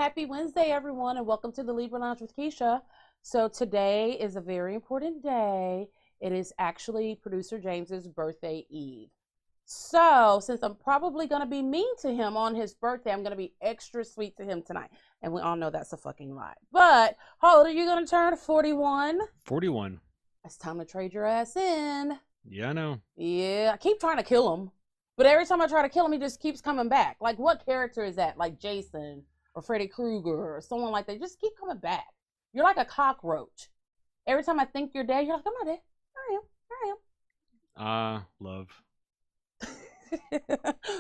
Happy Wednesday, everyone, and welcome to the Libra Lounge with Keisha. So today is a very important day. It is actually producer James's birthday eve. So since I'm probably going to be mean to him on his birthday, I'm going to be extra sweet to him tonight. And we all know that's a fucking lie. But how old are you going to turn? 41? 41. It's time to trade your ass in. Yeah, I know. Yeah, I keep trying to kill him. But every time I try to kill him, he just keeps coming back. Like, what character is that? Like Jason or Freddy Krueger or someone like that. Just keep coming back. You're like a cockroach. Every time I think you're dead, you're like, I'm not dead. I am. Love.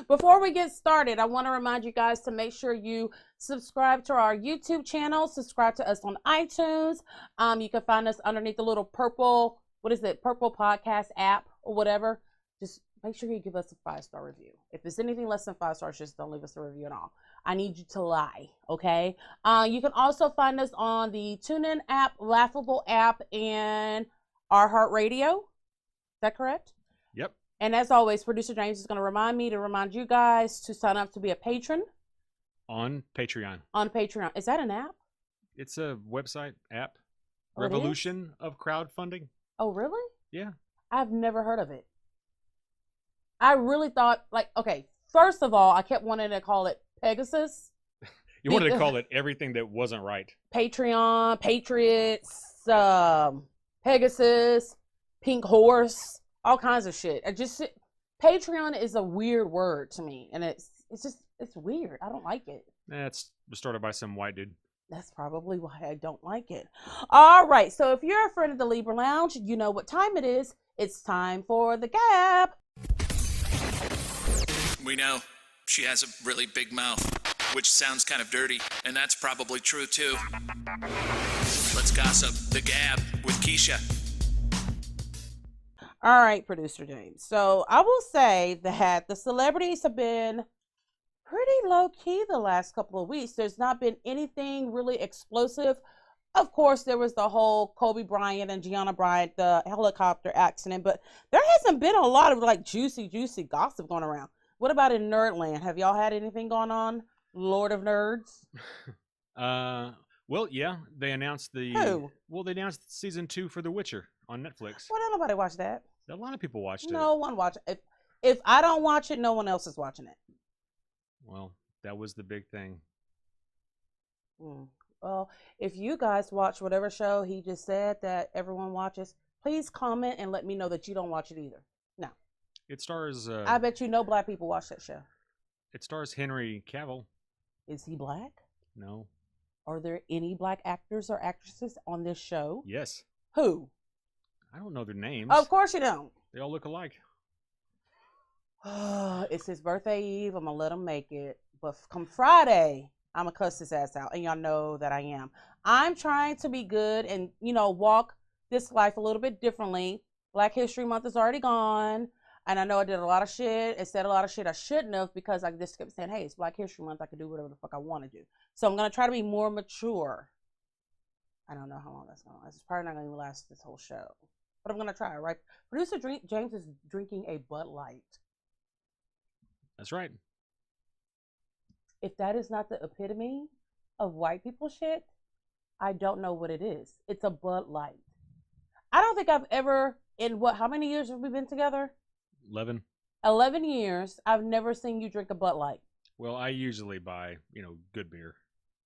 Before we get started, I want to remind you guys to make sure you subscribe to our YouTube channel, subscribe to us on iTunes. You can find us underneath the little purple, purple podcast app or whatever. Just make sure you give us a 5-star review. If it's anything less than 5 stars, just don't leave us a review at all. I need you to lie, okay? You can also find us on the TuneIn app, Laughable app, and our Heart Radio. Is that correct? Yep. And as always, producer James is going to remind you guys to sign up to be a patron. On Patreon. On Patreon. Is that an app? It's a website app. Oh, Revolution of crowdfunding. Oh, really? Yeah. I've never heard of it. I really thought, okay, first of all, I kept wanting to call it Pegasus. You wanted to call it everything that wasn't right. Patreon, Patriots, Pegasus, Pink Horse, all kinds of shit. Patreon is a weird word to me, and it's weird. I don't like it. It's started by some white dude. That's probably why I don't like it. All right, so if you're a friend of the Libra Lounge, you know what time it is. It's time for the Gap. We know she has a really big mouth, which sounds kind of dirty, and that's probably true too. Let's gossip. The Gab with Keisha. All right, producer James. So I will say that the celebrities have been pretty low key the last couple of weeks. There's not been anything really explosive. Of course, there was the whole Kobe Bryant and Gianna Bryant, the helicopter accident, but there hasn't been a lot of juicy gossip going around. What about in Nerdland? Have y'all had anything going on? Lord of Nerds? Well, yeah, they announced Who? Well, they announced season 2 for The Witcher on Netflix. Well, don't nobody watch that. A lot of people watched it. No one watched it. If I don't watch it, no one else is watching it. Well, that was the big thing. Well, if you guys watch whatever show he just said that everyone watches, please comment and let me know that you don't watch it either. No. It stars... I bet you no black people watch that show. It stars Henry Cavill. Is he black? No. Are there any black actors or actresses on this show? Yes. Who? I don't know their names. Of course you don't. They all look alike. It's his birthday eve. I'm going to let him make it. But come Friday, I'm going to cuss his ass out. And y'all know that I am. I'm trying to be good and, walk this life a little bit differently. Black History Month is already gone. And I know I did a lot of shit and said a lot of shit I shouldn't have because I just kept saying, hey, it's Black History Month. I can do whatever the fuck I want to do. So I'm going to try to be more mature. I don't know how long that's going to last. It's probably not going to last this whole show. But I'm going to try, right? Producer James is drinking a Bud Light. That's right. If that is not the epitome of white people shit, I don't know what it is. It's a Bud Light. I don't think I've ever, how many years have we been together? 11. 11 years, I've never seen you drink a Bud Light. Well, I usually buy, good beer.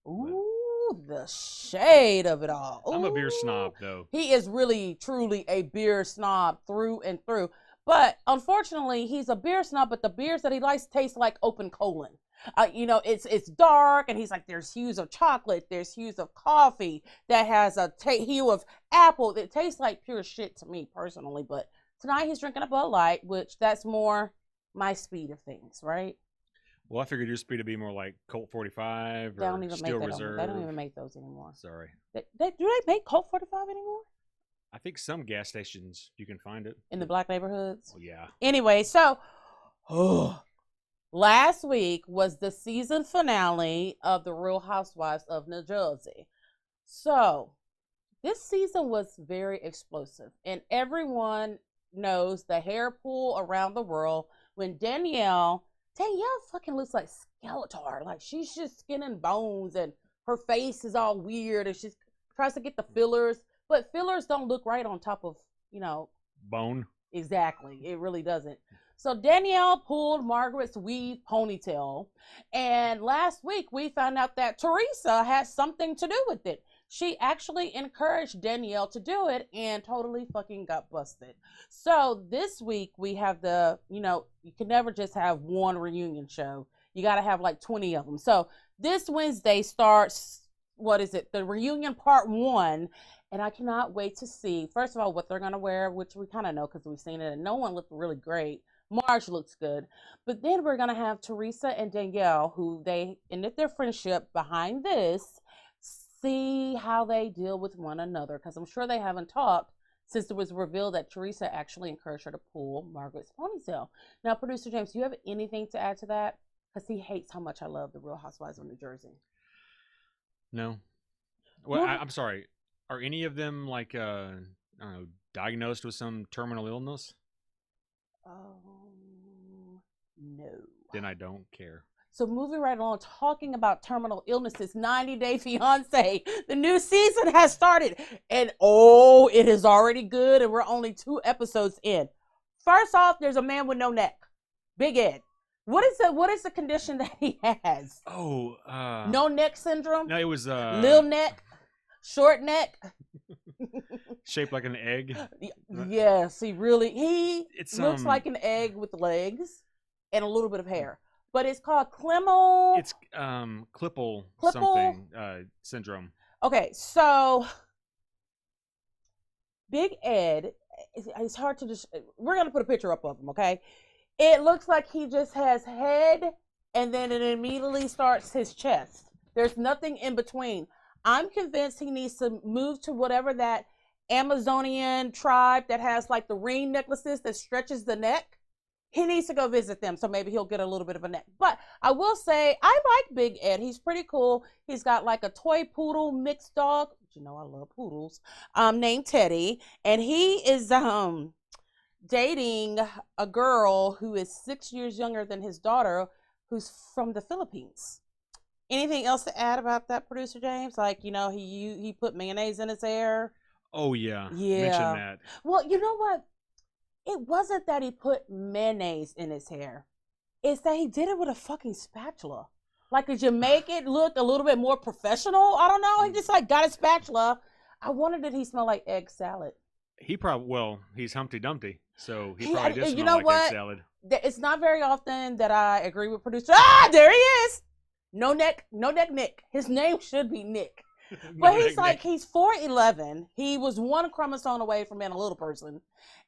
Ooh, the shade of it all. Ooh. I'm a beer snob, though. He is really, truly a beer snob through and through. But unfortunately, he's a beer snob, but the beers that he likes taste like open colon. It's dark, and he's like, there's hues of chocolate, there's hues of coffee that has a hue of apple. It tastes like pure shit to me personally, but tonight he's drinking a Bud Light, which that's more my speed of things, right? Well, I figured your speed would be more like Colt 45 or Steel Reserve. They don't even make those anymore. Sorry. Do they make Colt 45 anymore? I think some gas stations you can find it. In the black neighborhoods? Well, yeah. Anyway, so last week was the season finale of The Real Housewives of New Jersey. So this season was very explosive, and everyone knows the hair pull around the world when Danielle fucking looks like Skeletor. Like, she's just skin and bones and her face is all weird, and she tries to get the fillers, but fillers don't look right on top of, bone. Exactly. It really doesn't. So Danielle pulled Margaret's weave ponytail, and last week we found out that Teresa had something to do with it. She actually encouraged Danielle to do it and totally fucking got busted. So this week we have you can never just have one reunion show. You got to have like 20 of them. So this Wednesday starts, the reunion part 1. And I cannot wait to see, first of all, what they're going to wear, which we kind of know because we've seen it. And no one looked really great. Marge looks good. But then we're going to have Teresa and Danielle, who they ended their friendship behind this, see how they deal with one another. Because I'm sure they haven't talked since it was revealed that Teresa actually encouraged her to pull Margaret's ponytail. Now, Producer James, do you have anything to add to that? Because he hates how much I love the Real Housewives of New Jersey. No. Well, I'm sorry. Are any of them like, I don't know, diagnosed with some terminal illness? No. Then I don't care. So moving right along, talking about terminal illnesses, 90 Day Fiance. The new season has started. And it is already good. And we're only 2 episodes in. First off, there's a man with no neck. Big Ed. What is the condition that he has? No neck syndrome? No, it was Lil neck? Short neck? Shaped like an egg? Yes, he looks like an egg with legs and a little bit of hair. But it's called Klippel. It's Klippel something syndrome. Okay, so Big Ed, it's hard to just, we're going to put a picture up of him, okay? It looks like he just has head and then it immediately starts his chest. There's nothing in between. I'm convinced he needs to move to whatever that Amazonian tribe that has like the ring necklaces that stretches the neck. He needs to go visit them, so maybe he'll get a little bit of a neck. But I will say, I like Big Ed. He's pretty cool. He's got like a toy poodle mixed dog. I love poodles. Named Teddy. And he is dating a girl who is 6 years younger than his daughter, who's from the Philippines. Anything else to add about that, Producer James? Like, he put mayonnaise in his hair. Oh, yeah. Yeah. Mention that. Well, you know what? It wasn't that he put mayonnaise in his hair. It's that he did it with a fucking spatula. Like, did you make it look a little bit more professional? I don't know. He just, got a spatula. I wondered, did he smell like egg salad? He's Humpty Dumpty, so he probably did smell like egg salad. It's not very often that I agree with producer. There he is. No neck Nick. His name should be Nick. But he's 4'11". He was 1 chromosome away from being a little person.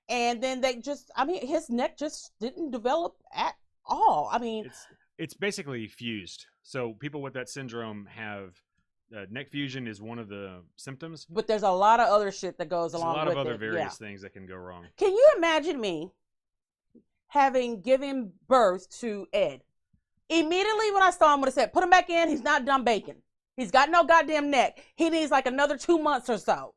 And then his neck just didn't develop at all. It's basically fused. So people with that syndrome have neck fusion is one of the symptoms. But there's a lot of other shit that goes along with it. There's a lot of other various things that can go wrong. Can you imagine me having given birth to Ed? Immediately when I saw him, I would have said, put him back in. He's not done baking. He's got no goddamn neck. He needs like another 2 months or so,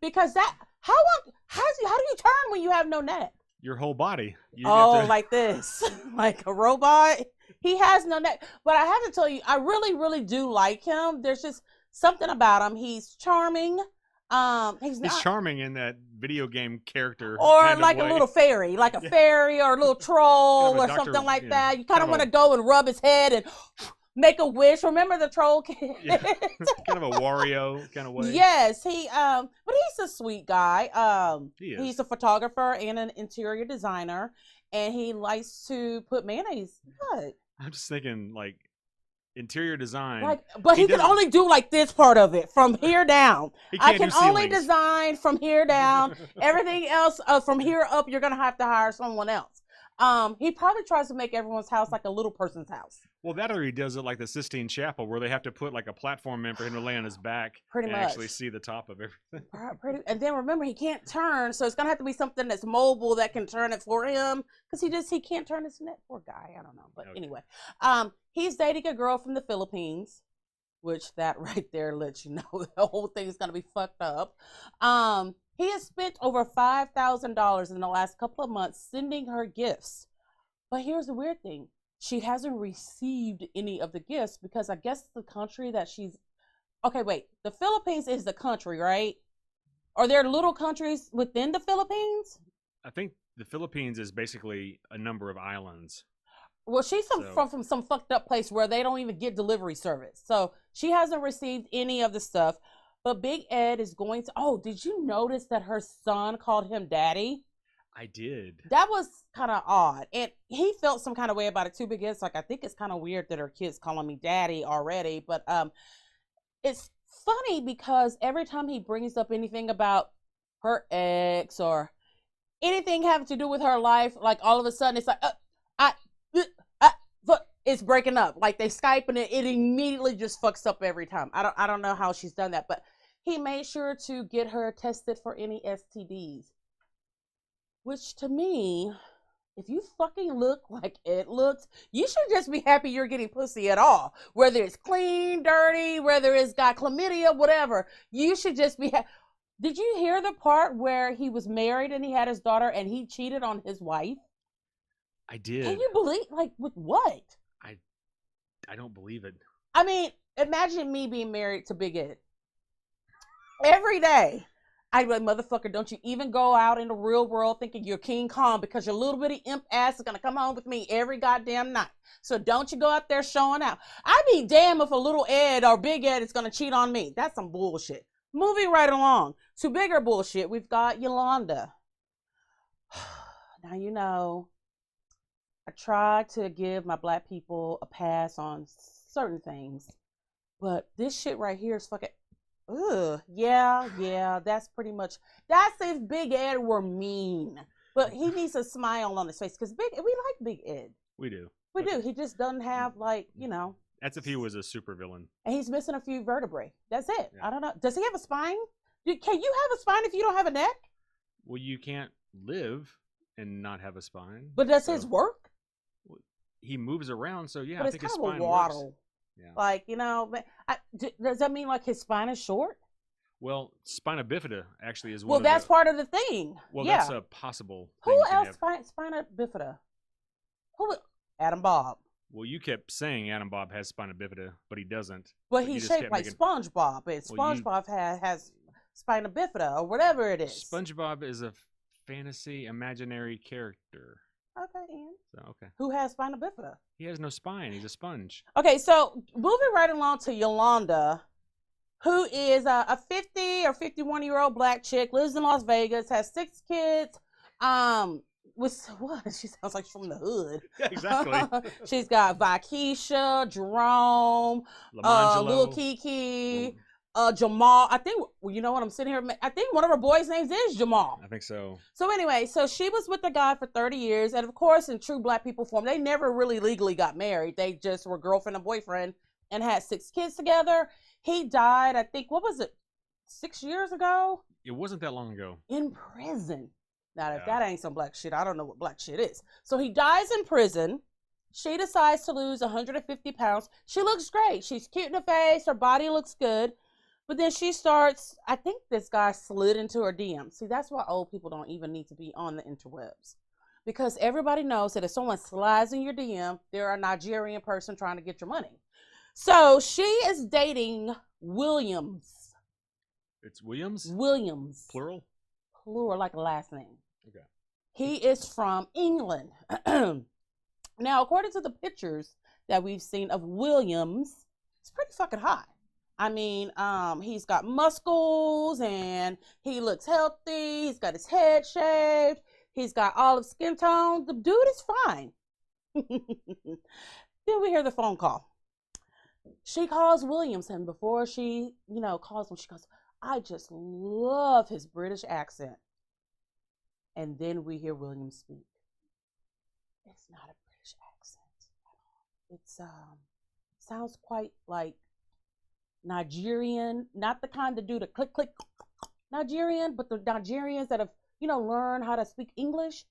because how do you turn when you have no neck? Your whole body. Like this, like a robot. He has no neck. But I have to tell you, I really, really do like him. There's just something about him. He's charming. He's charming in that video game character, or like a little fairy, like a fairy or a little troll or something like that. You kind of want to go and rub his head and make a wish. Remember the troll kid? Yeah. Kind of a Wario kind of way. Yes, but he's a sweet guy. He is. He's a photographer and an interior designer, and he likes to put mayonnaise. What? I'm just thinking like interior design. But he can only do like this part of it from here down. I can only design from here down. Everything else from here up, you're gonna have to hire someone else. He probably tries to make everyone's house like a little person's house. Well, that or he does it like the Sistine Chapel, where they have to put like a platform in for him to lay on his back and actually see the top of everything. And then remember, he can't turn, so it's gonna have to be something that's mobile that can turn it for him, because he can't turn his neck. Poor guy, I don't know, but anyway, he's dating a girl from the Philippines, which that right there lets you know the whole thing is gonna be fucked up. He has spent over $5,000 in the last couple of months sending her gifts, but here's the weird thing. She hasn't received any of the gifts because I guess the country that she's Okay, wait. The Philippines is the country, right? Are there little countries within the Philippines? I think the Philippines is basically a number of islands. Well, she's So from some fucked up place where they don't even get delivery service. So she hasn't received any of the stuff. But Big Ed is going to. Oh, did you notice that her son called him daddy? I did. That was kind of odd. And he felt some kind of way about it too, because like I think it's kind of weird that her kid's calling me daddy already. But it's funny because every time he brings up anything about her ex or anything having to do with her life, like all of a sudden it's like, I, uh, it's breaking up. Like they Skype and it immediately just fucks up every time. I don't know how she's done that, but he made sure to get her tested for any STDs. Which to me, if you fucking look like it looks, you should just be happy you're getting pussy at all. Whether it's clean, dirty, whether it's got chlamydia, whatever. You should just be Did you hear the part where he was married and he had his daughter and he cheated on his wife? I did. Can you believe, like, with what? I don't believe it. I mean, imagine me being married to Big Ed. Every day, I'd be like, motherfucker, don't you even go out in the real world thinking you're King Kong, because your little bitty imp ass is going to come home with me every goddamn night. So don't you go out there showing out. I'd be damn if a little Ed or Big Ed is going to cheat on me. That's some bullshit. Moving right along to bigger bullshit, we've got Yolanda. Now, you know, I try to give my black people a pass on certain things, but this shit right here is fucking, ugh, yeah, that's pretty much, that's if Big Ed were mean, but he needs a smile on his face, because we like Big Ed. We do. We do. He just doesn't have, like, you know. That's if he was a supervillain. And he's missing a few vertebrae. That's it. Yeah. I don't know. Does he have a spine? Can you have a spine if you don't have a neck? Well, you can't live and not have a spine. But does his work? He moves around, so yeah, But I it's think his kind of spine a waddle. works. Yeah. Like, you know, does that mean like his spine is short? Well, spina bifida actually is one. Well, of that's the, part of the thing. Well, yeah. that's a possible thing. Who you can else have. spina bifida? Adam Bob. Well, you kept saying Adam Bob has spina bifida, but he doesn't. But you he's just shaped kept like making- SpongeBob, and SpongeBob has spina bifida or whatever it is. SpongeBob is a fantasy imaginary character. Okay, Ian. So okay. Who has spina bifida? He has no spine. He's a sponge. Okay, so moving right along to Yolanda, who is a 50 or 51-year-old black chick, lives in Las Vegas, has 6 kids. With what? She sounds like she's from the hood. Yeah, exactly. She's got Vakeisha, Jerome, Lil Kiki, Jamal. I think, you know what, I'm sitting here, I think one of her boys' names is Jamal. I think so. So anyway, so she was with the guy for 30 years. And of course, in true black people form, they never really legally got married. They just were girlfriend and boyfriend and had 6 kids together. He died, I think, what was it, 6 years ago? It wasn't that long ago. In prison. Now, if that ain't some black shit, I don't know what black shit is. So he dies in prison. She decides to lose 150 pounds. She looks great. She's cute in the face. Her body looks good. But then she starts, I think this guy slid into her DM. See, that's why old people don't even need to be on the interwebs. Because everybody knows that if someone slides in your DM, they're a Nigerian person trying to get your money. So she is dating Williams. It's Williams? Williams. Plural? Plural, like a last name. Okay. He is from England. Now, according to the pictures that we've seen of Williams, it's pretty fucking hot. I mean, he's got muscles and he looks healthy. He's got his head shaved. He's got olive skin tone. The dude is fine. Then we hear the phone call. She calls Williams, and before she, calls him, she goes, I just love his British accent. And then we hear William speak. It's not a British accent at all. It's sounds quite like Nigerian, not the kind that do the click click Nigerian, but the Nigerians that have learned how to speak English.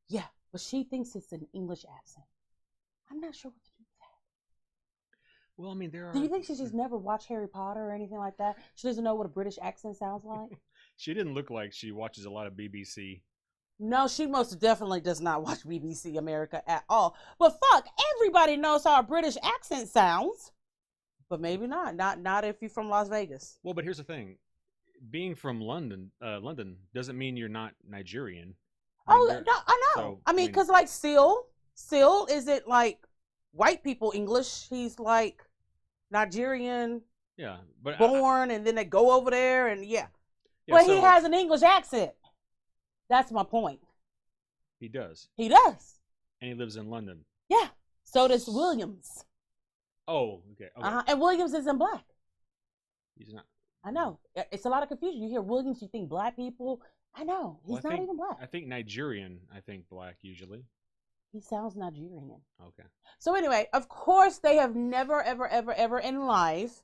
Yeah, but she thinks it's an English accent. I'm not sure what to do with that. Well, I mean, there are. Do you think she just never watched Harry Potter or anything like that? She doesn't know what a British accent sounds like. She didn't look like she watches a lot of BBC. No, she most definitely does not watch BBC America at all. But fuck, everybody knows how a British accent sounds. But maybe not. Not if you're from Las Vegas. Well, but here's the thing: being from London doesn't mean you're not Nigerian. Oh no, I know. So, I mean, because like Seal isn't like white people English. He's like Nigerian. Yeah, but born and then they go over there and yeah. yeah, But he has an English accent. That's my point. He does. He does. And he lives in London. Yeah. So does Williams. Oh, okay. And Williams isn't black. He's not. I know. It's a lot of confusion. You hear Williams, you think black people. I know. He's not even black. I think Nigerian, black usually. He sounds Nigerian. Okay. So anyway, of course they have never, ever, ever, ever in life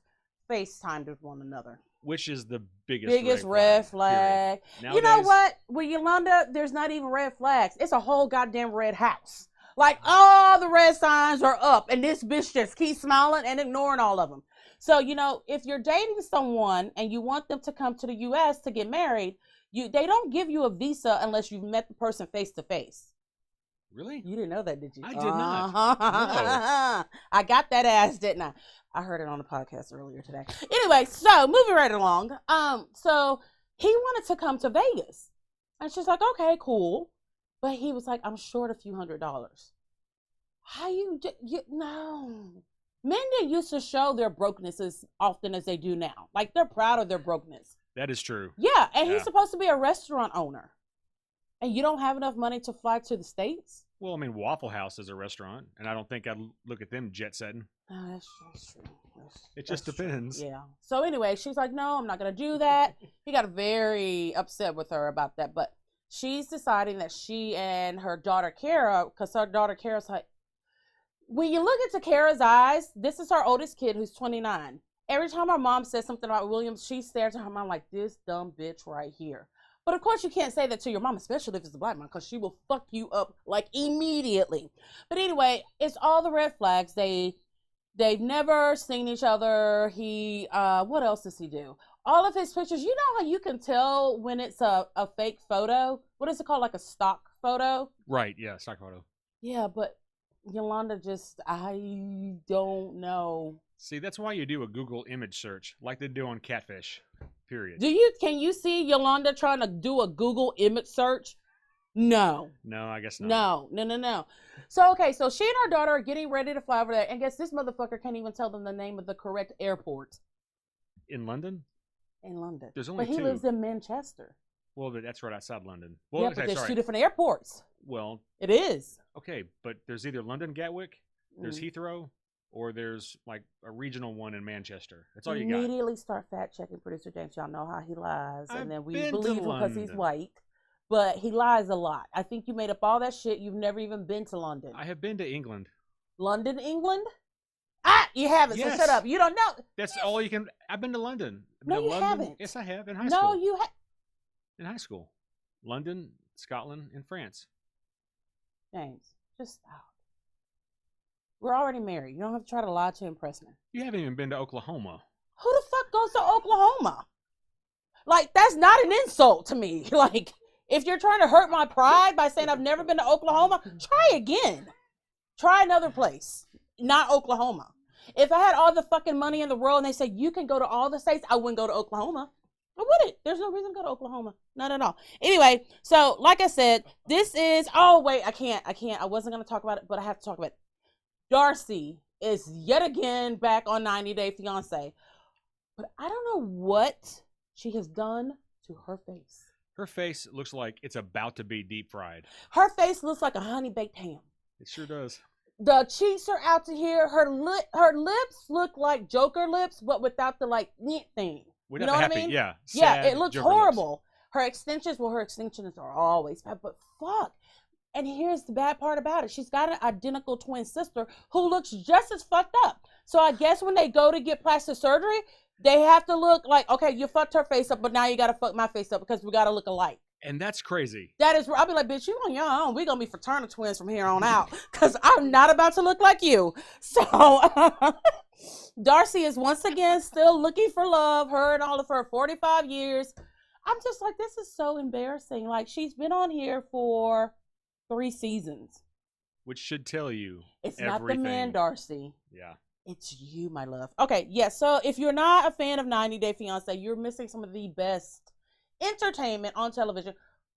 FaceTimed with one another. Which is the biggest red flag. Nowadays, you know what? With Yolanda, there's not even red flags. It's a whole goddamn red house. Like all the red signs are up, and this bitch just keeps smiling and ignoring all of them. So, you know, if you're dating someone and you want them to come to the U.S. to get married, they don't give you a visa unless you've met the person face to face. Really? You didn't know that, did you? I did not. No. I got that ass, didn't I? I heard it on the podcast earlier today. Anyway, so moving right along. So he wanted to come to Vegas, and she's like, "Okay, cool," but he was like, "I'm short a few $100." How you no? Men didn't used to show their brokenness as often as they do now. Like they're proud of their brokenness. That is true. Yeah, and he's supposed to be a restaurant owner, and you don't have enough money to fly to the States. Well, I mean, Waffle House is a restaurant, and I don't think I'd look at them jet setting. Oh, that's true. It just depends. True. Yeah. So anyway, she's like, no, I'm not going to do that. He got very upset with her about that. But she's deciding that she and her daughter, Kara, because her daughter, Kara's like, when you look into Kara's eyes, this is her oldest kid who's 29. Every time her mom says something about Williams, she stares at her mom like, this dumb bitch right here. But of course, you can't say that to your mom, especially if it's a black mom, because she will fuck you up like immediately. But anyway, it's all the red flags. They've never seen each other. He, what else does he do? All of his pictures, you know how you can tell when it's a fake photo? What is it called? Like a stock photo? Right, yeah, stock photo. Yeah, but Yolanda I don't know. See, that's why you do a Google image search, like they do on Catfish, period. Can you see Yolanda trying to do a Google image search? No. No, I guess not. No. So, okay, so she and her daughter are getting ready to fly over there, and guess this motherfucker can't even tell them the name of the correct airport. In London? In London. There's only two. But he lives in Manchester. Well, but that's right outside London. Well, yeah, but there's two different airports. Well. It is. Okay, but there's either London Gatwick, there's Heathrow, or there's like a regional one in Manchester. That's all you got. Immediately start fact checking producer James. Y'all know how he lies, and then we been believe to him because he's London. white. But he lies a lot. I think you made up all that shit. You've never even been to London. I have been to England. London, England? Ah, you haven't. Yes. So shut up. You don't know. That's all you can. I've been to London. I've No, been to you London. haven't. Yes, I have in high school. No, you have. In high school, London, Scotland, and France. James, just stop. We're already married. You don't have to try to lie to impress me. You haven't even been to Oklahoma. Who the fuck goes to Oklahoma? Like, that's not an insult to me. Like, if you're trying to hurt my pride by saying I've never been to Oklahoma, try again. Try another place, not Oklahoma. If I had all the fucking money in the world and they said you can go to all the states, I wouldn't go to Oklahoma. I wouldn't. There's no reason to go to Oklahoma. Not at all. Anyway, so like I said, this is, oh wait, I can't. I wasn't going to talk about it, but I have to talk about it. Darcy is yet again back on 90 Day Fiance. But I don't know what she has done to her face. Her face looks like it's about to be deep fried. Her face looks like a honey baked ham. It sure does. The cheeks are out to here. Her lips look like Joker lips, but without the like thing. Without you know the what happy, I mean? yeah. Yeah, it looks Joker horrible. lips. Her extensions are always bad, but fuck. And here's the bad part about it. She's got an identical twin sister who looks just as fucked up. So I guess when they go to get plastic surgery, they have to look like, okay, you fucked her face up, but now you got to fuck my face up because we got to look alike. And that's crazy. That is, I'll be like, bitch, you on your own. We're going to be fraternal twins from here on out because I'm not about to look like you. So Darcy is once again still looking for love, her and all of her 45 years. I'm just like, this is so embarrassing. Like, she's been on here for 3 seasons. Which should tell you it's everything. not the man, Darcy. Yeah. It's you, my love. Okay, yeah. So if you're not a fan of 90 Day Fiance, you're missing some of the best entertainment on television.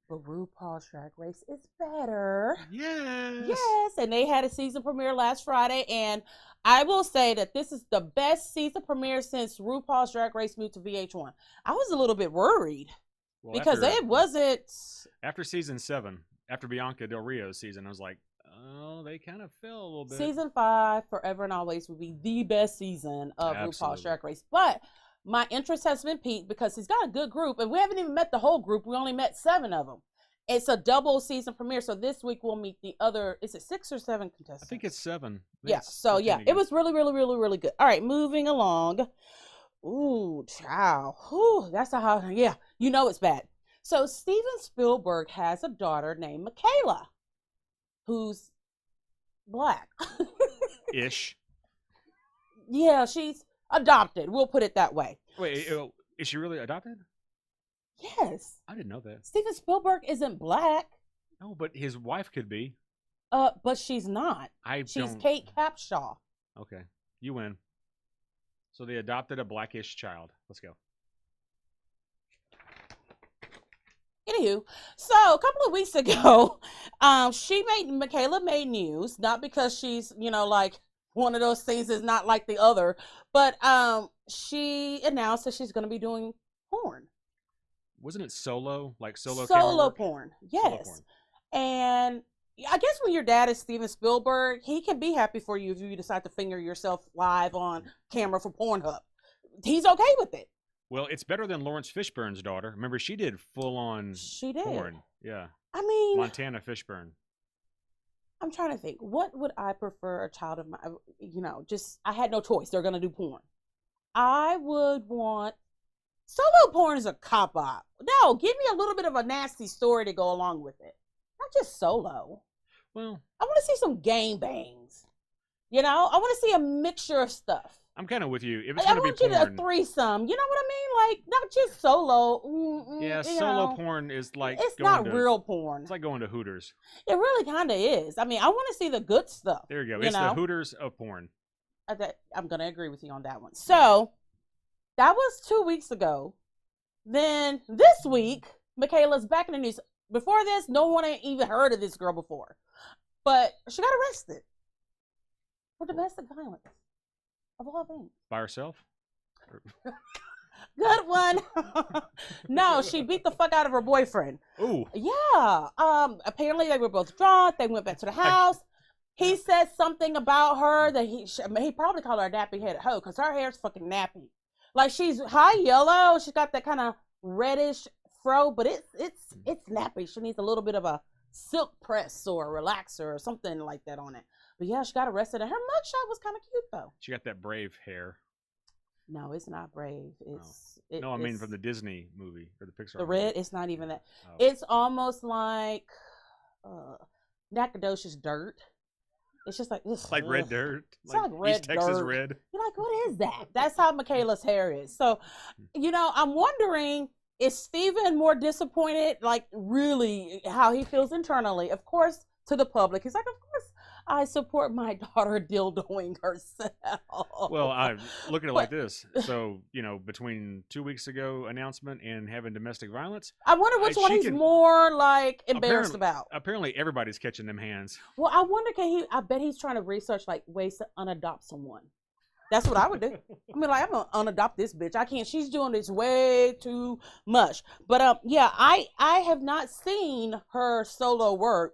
But RuPaul's Drag Race is better. Yes. Yes, and they had a season premiere last Friday, and I will say that this is the best season premiere since RuPaul's Drag Race moved to VH1. I was a little bit worried because it wasn't. After season 7, after Bianca Del Rio's season, I was like, oh, they kind of fell a little bit. Season 5, forever and always, will be the best season of RuPaul's Drag Race. But my interest has been piqued because he's got a good group, and we haven't even met the whole group. We only met 7 of them. It's a double season premiere, so this week we'll meet the other. Is it 6 or 7 contestants? I think it's 7. Yeah. So yeah, it was really, really, really, really good. All right, moving along. Ooh, child. Ooh, that's a how. Yeah, you know it's bad. So Steven Spielberg has a daughter named Michaela, who's black. Ish. Yeah, she's adopted. We'll put it that way. Wait, is she really adopted? Yes. I didn't know that. Steven Spielberg isn't black. No, but his wife could be. But she's not. She's Kate Capshaw. Okay, you win. So they adopted a blackish child. Let's go. Anywho, so a couple of weeks ago, Michaela made news, not because she's, like one of those things is not like the other, but she announced that she's going to be doing porn. Wasn't it solo? Like solo porn. Yes. Solo porn. And I guess when your dad is Steven Spielberg, he can be happy for you if you decide to finger yourself live on camera for Pornhub. He's okay with it. Well, it's better than Lawrence Fishburne's daughter. Remember, she did full-on porn. Yeah. I mean, Montana Fishburne. I'm trying to think. What would I prefer a child of my, I had no choice. They're going to do porn. I would want, solo porn is a cop-out. No, give me a little bit of a nasty story to go along with it. Not just solo. Well, I want to see some gangbangs. I want to see a mixture of stuff. I'm kind of with you. If it's going to be porn, I want you to threesome. You know what I mean? Like, not just solo. Yeah, solo porn is like it's not real porn. It's like going to Hooters. It really kind of is. I mean, I want to see the good stuff. There you go. It's the Hooters of porn. I'm going to agree with you on that one. So, that was 2 weeks ago. Then this week, Michaela's back in the news. Before this, no one had even heard of this girl before. But she got arrested for domestic violence. Of all things. By herself? Good one. No, she beat the fuck out of her boyfriend. Ooh. Yeah. Apparently they were both drunk. They went back to the house. He said something about her that he probably called her a nappy headed hoe because her hair's fucking nappy. Like she's high yellow. She's got that kind of reddish fro, but it's nappy. She needs a little bit of a silk press or a relaxer or something like that on it. But yeah, she got arrested, and her mugshot was kind of cute though. She got that Brave hair. No, it's not Brave. It's I mean from the Disney movie or the Pixar. The red, it's not even that. Oh. It's almost like Nacogdoches dirt. It's just like red dirt. It's like red East Texas dirt. red. You're like, what is that? That's how Michaela's hair is. So, I'm wondering, is Steven more disappointed? Like, really, how he feels internally? Of course, to the public, he's like, of course. I support my daughter dildoing herself. Well, I look at it like this. So, between 2 weeks ago announcement and having domestic violence. I wonder which one he's more like embarrassed about. Apparently everybody's catching them hands. Well, I wonder I bet he's trying to research like ways to unadopt someone. That's what I would do. I mean, like, I'm gonna unadopt this bitch. I can't. She's doing this way too much. But yeah, I have not seen her solo work.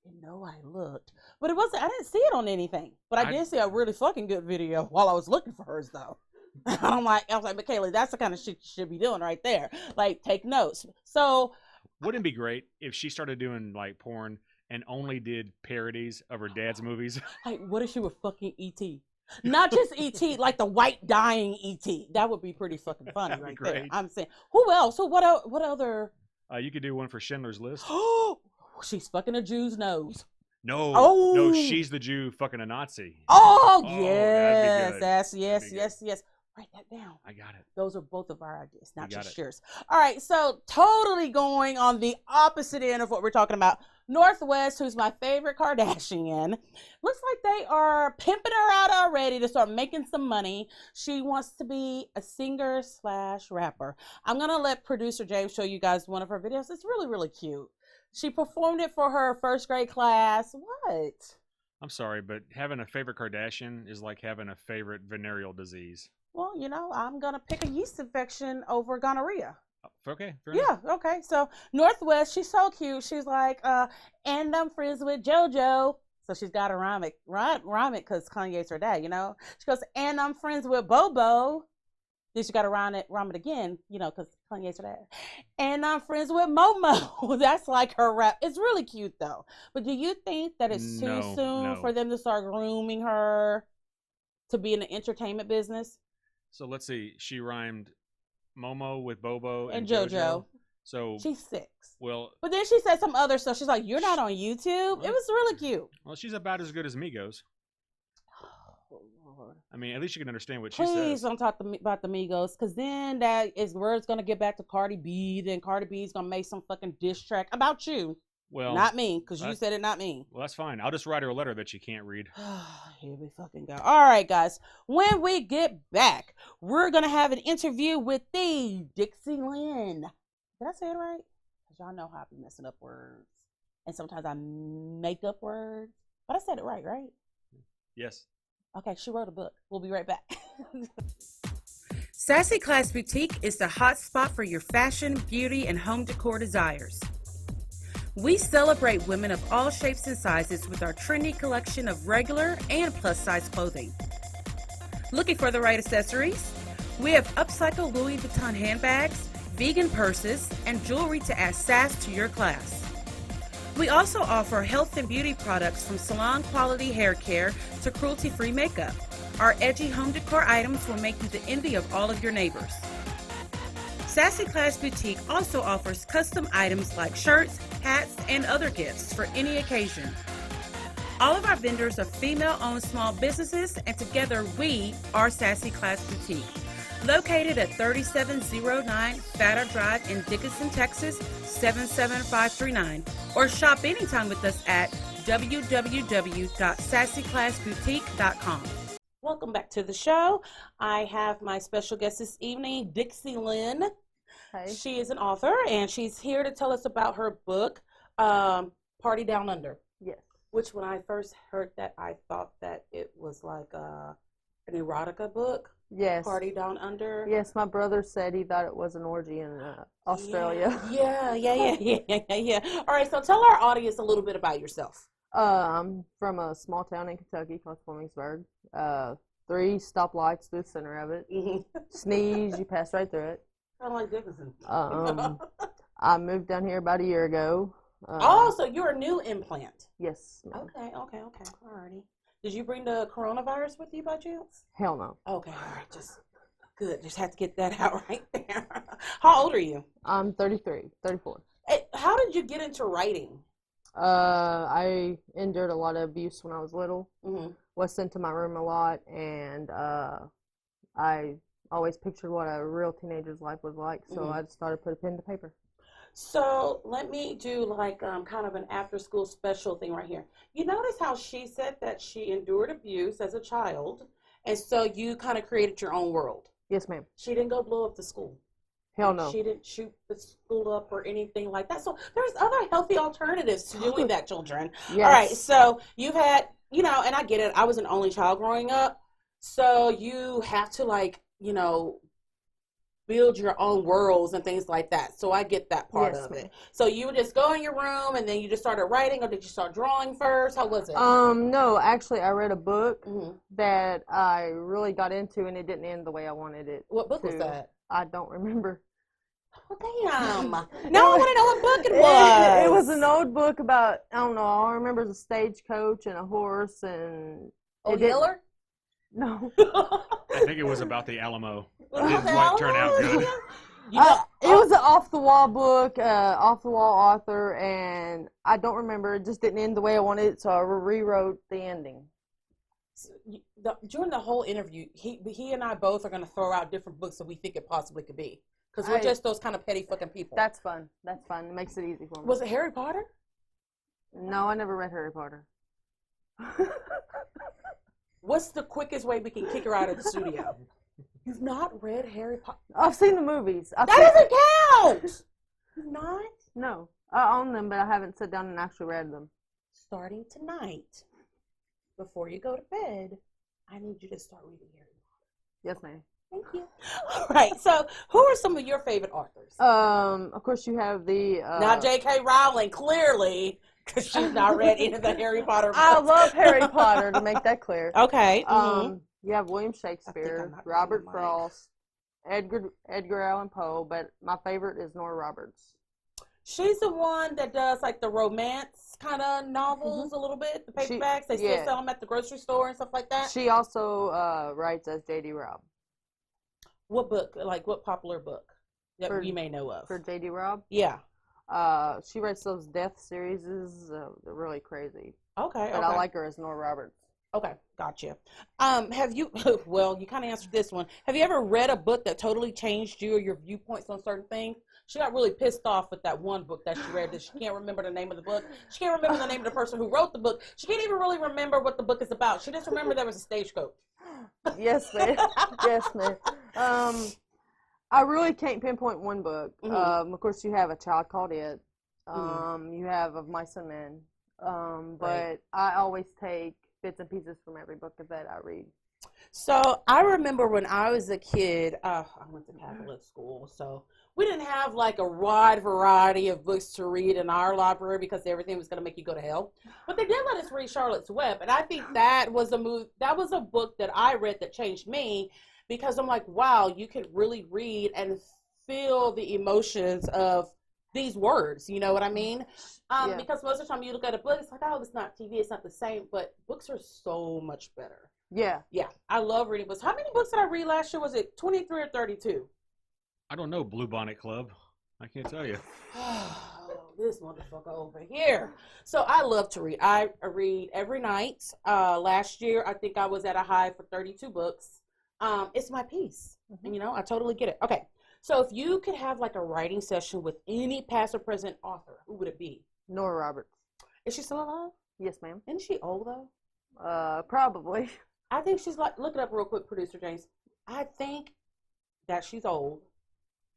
I looked. But I didn't see it on anything. But I did see a really fucking good video while I was looking for hers, though. I was like, Michaela, that's the kind of shit you should be doing right there. Like, take notes. So. Wouldn't it be great if she started doing, like, porn and only did parodies of her dad's movies? Like, what if she were fucking E.T.? Not just E.T., like the white dying E.T. That would be pretty fucking funny right there. I'm saying. Who else? So what other? You could do one for Schindler's List. Oh, she's fucking a Jew's nose. No, she's the Jew fucking a Nazi. Oh yes, yes. Write that down. I got it. Those are both of our ideas, not just yours. All right, so totally going on the opposite end of what we're talking about. Northwest, who's my favorite Kardashian, looks like they are pimping her out already to start making some money. She wants to be a singer slash rapper. I'm going to let producer James show you guys one of her videos. It's really, really cute. She performed it for her first grade class. What? I'm sorry, but having a favorite Kardashian is like having a favorite venereal disease. Well, I'm going to pick a yeast infection over gonorrhea. Okay, fair Yeah, enough. okay. So Northwest, she's so cute. She's like, and I'm friends with JoJo. So she's got to rhyme it because Kanye's her dad, She goes, and I'm friends with Bobo. Then she got to rhyme it again, because Kanye's her dad. And I'm friends with Momo. That's like her rap. It's really cute though. But do you think that it's too soon for them to start grooming her to be in the entertainment business? So let's see. She rhymed Momo with Bobo and JoJo. So she's 6. Well, but then she said some other stuff. She's like, "You're not on YouTube." It was really cute. Well, she's about as good as Migos. Oh, Lord. I mean, at least you can understand what she says. Please don't talk about the Migos, because then that is where it's gonna get back to Cardi B. Then Cardi B's gonna make some fucking diss track about you. Well, not me, because you said it, not me. Well, that's fine. I'll just write her a letter that she can't read. Here we fucking go. All right, guys. When we get back, we're going to have an interview with the Dixie Lenn. Did I say it right? Because y'all know how I be messing up words. And sometimes I make up words. But I said it right? Yes. Okay, she wrote a book. We'll be right back. Sassy Class Boutique is the hot spot for your fashion, beauty, and home decor desires. We celebrate women of all shapes and sizes with our trendy collection of regular and plus-size clothing. Looking for the right accessories? We have upcycled Louis Vuitton handbags, vegan purses, and jewelry to add sass to your class. We also offer health and beauty products from salon-quality hair care to cruelty-free makeup. Our edgy home decor items will make you the envy of all of your neighbors. Sassy Class Boutique also offers custom items like shirts, hats, and other gifts for any occasion. All of our vendors are female-owned small businesses, and together we are Sassy Class Boutique. Located at 3709 Fatter Drive in Dickinson, Texas, 77539. Or shop anytime with us at www.sassyclassboutique.com. Welcome back to the show. I have my special guest this evening, Dixie Lenn. Hey. She is an author, and she's here to tell us about her book, Party Down Under. Yes. Which, when I first heard that, I thought that it was like an erotica book. Yes. Party Down Under. Yes, my brother said he thought it was an orgy in Australia. Yeah. All right, so tell our audience a little bit about yourself. I'm from a small town in Kentucky called Flemingsburg. 3 stoplights through the center of it. Sneeze, you pass right through it. Kind of like Dickinson. I moved down here about a year ago. So you're a new implant. Yes. Okay. Alrighty. Did you bring the coronavirus with you by chance? Hell no. Okay, all right. Just had to get that out right there. How old are you? I'm 34. Hey, how did you get into writing? I endured a lot of abuse when I was little. Mm-hmm. Was sent to my room a lot, and I always pictured what a real teenager's life was like, so I just started to put a pen to paper. So let me do like kind of an after-school special thing right here. You notice how she said that she endured abuse as a child, and so you kind of created your own world. Yes, ma'am. She didn't go blow up the school. Hell no. She didn't shoot the school up or anything like that. So there's other healthy alternatives to doing that, children. Yes. All right, so you've had, and I get it. I was an only child growing up, so you have to build your own worlds and things like that. So I get that part of it. So you would just go in your room and then you just started writing, or did you start drawing first? How was it? No, actually I read a book that I really got into, and it didn't end the way I wanted it. What book was that? I don't remember. Oh, damn. Now I want to know what book it was. It was an old book about, I don't know, all I remember is a stagecoach and a horse and... Yeller? No. I think it was about the Alamo. It didn't quite turn out good. It was an off-the-wall book, off-the-wall author, and I don't remember. It just didn't end the way I wanted it, so I rewrote the ending. During the whole interview, he and I both are going to throw out different books that we think it possibly could be. Because we're just those kind of petty fucking people. That's fun. It makes it easy for me. Was it Harry Potter? No, I never read Harry Potter. What's the quickest way we can kick her out of the studio? You've not read Harry Potter? I've seen the movies. That doesn't count! You've not? No, I own them, but I haven't sat down and actually read them. Starting tonight, before you go to bed, I need you to start reading Harry Potter. Yes, ma'am. Thank you. All right. So, who are some of your favorite authors? Of course, you have the. Now, J.K. Rowling, clearly, because she's not read any of the Harry Potter books. I love Harry Potter, to make that clear. Okay. You have William Shakespeare, Robert Frost, Edgar Allan Poe, but my favorite is Nora Roberts. She's the one that does like the romance kind of novels a little bit, the paperbacks. They still sell them at the grocery store and stuff like that. She also writes as J.D. Robb. What book? Like what popular book that you may know of? For J.D. Robb? Yeah. She writes those death series. They're really crazy. Okay. But I like her as Nora Roberts. Okay, gotcha. Have you, well, you kind of answered this one. Have you ever read a book that totally changed you or your viewpoints on certain things? She got really pissed off with that one book that she read that she can't remember the name of the book. She can't remember the name of the person who wrote the book. She can't even really remember what the book is about. She just remembered there was a stagecoach. Yes, ma'am. Yes, ma'am. I really can't pinpoint one book. Of course, you have A Child Called It. You have Of Mice and Men. But I always take bits and pieces from every book that I read. So I remember when I was a kid, I went to Catholic school, so we didn't have like a wide variety of books to read in our library because everything was going to make you go to hell. But they did let us read Charlotte's Web, and I think that was a book that I read that changed me because I'm like, wow, you could really read and feel the emotions of these words, you know what I mean? Because most of the time you look at a book, it's like, oh, it's not TV, it's not the same, but books are so much better. Yeah. Yeah, I love reading books. How many books did I read last year? Was it 23 or 32? I don't know, Blue Bonnet Club. I can't tell you. Oh, this motherfucker over here. So I love to read. I read every night. Last year, I think I was at a high for 32 books. It's my peace. And, you know, I totally get it. Okay. So if you could have like a writing session with any past or present author, who would it be? Nora Roberts. Is she still alive? Yes, ma'am. Isn't she old though? Probably. I think she's like, look it up real quick, producer James. I think that she's old.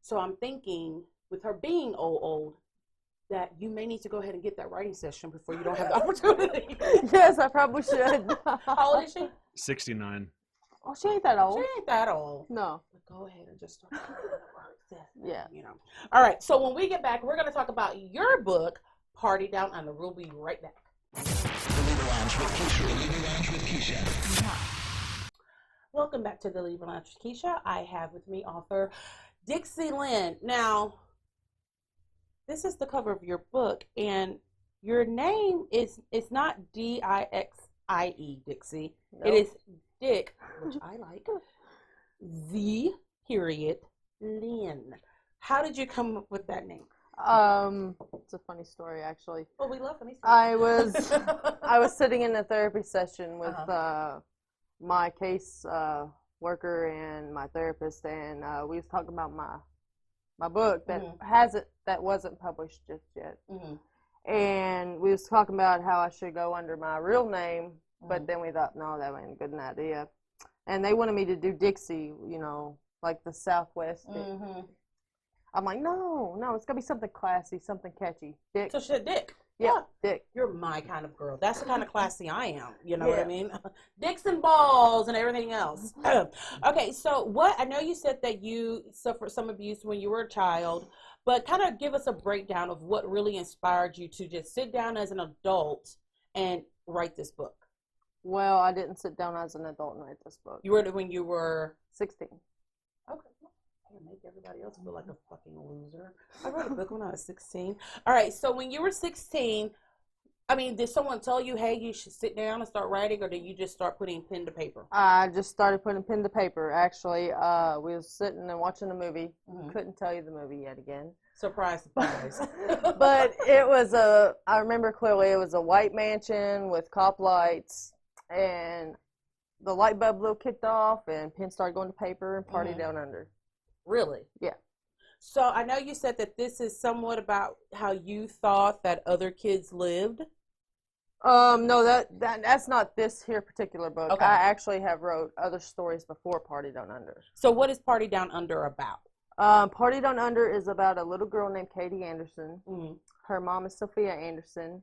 So I'm thinking with her being old, that you may need to go ahead and get that writing session before you don't have the opportunity. Yes, I probably should. How old is she? 69. Oh, she ain't that old. She ain't that old. No. But go ahead and just start. Yeah. You know. All right. So when we get back, we're going to talk about your book, Party Down Under. We'll be right back. Welcome back to the Libra Lounge with Keisha. I have with me author Dixie Lenn. Now, this is the cover of your book, and your name is not Dixie, Dixie. Nope. It is Dick, which I like. The period Lenn. How did you come up with that name? It's a funny story actually. Well, we love funny stories. I was sitting in a therapy session with my case worker and my therapist, and we was talking about my book that wasn't published just yet. And we was talking about how I should go under my real name, but then we thought, no, that wasn't a good idea. And they wanted me to do Dixie, you know, like the Southwest. I'm like, no, it's gonna be something classy, something catchy. Dick. So shit, Dick. Yeah, Dick. You're my kind of girl. That's the kind of classy I am. You know what I mean? Dicks and balls and everything else. Okay, so I know you said that you suffered some abuse when you were a child, but kind of give us a breakdown of what really inspired you to just sit down as an adult and write this book. Well, I didn't sit down as an adult and write this book. You wrote it when you were 16. Okay. Make everybody else feel like a fucking loser. I wrote a book when I was 16. All right, so when you were 16, I mean, did someone tell you, hey, you should sit down and start writing, or did you just start putting pen to paper? I just started putting pen to paper, actually. We was sitting and watching a movie. Couldn't tell you the movie yet again. Surprise, surprise. But it was I remember clearly, it was a white mansion with cop lights, and the light bulb little kicked off, and pen started going to paper, and Party Down Under. Really? Yeah. So I know you said that this is somewhat about how you thought that other kids lived. No, that's not this here particular book. Okay. I actually have wrote other stories before Party Down Under. So what is Party Down Under about? Party Down Under is about a little girl named Katie Anderson. Mm-hmm. Her mom is Sophia Anderson.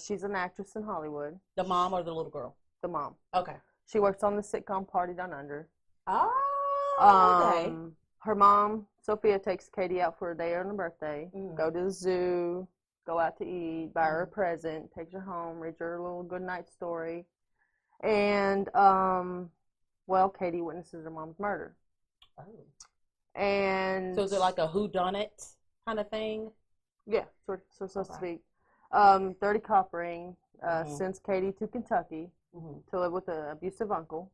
She's an actress in Hollywood. The mom or the little girl? The mom. Okay. She works on the sitcom Party Down Under. Oh, okay. Her mom, Sophia, takes Katie out for a day on her birthday. Mm. Go to the zoo, go out to eat, buy her a present, takes her home, reads her a little good night story. And, well, Katie witnesses her mom's murder. Oh. And So is it like a whodunit kind of thing? yeah, so to Okay. speak. 30 Cop Ring sends Katie to Kentucky to live with an abusive uncle.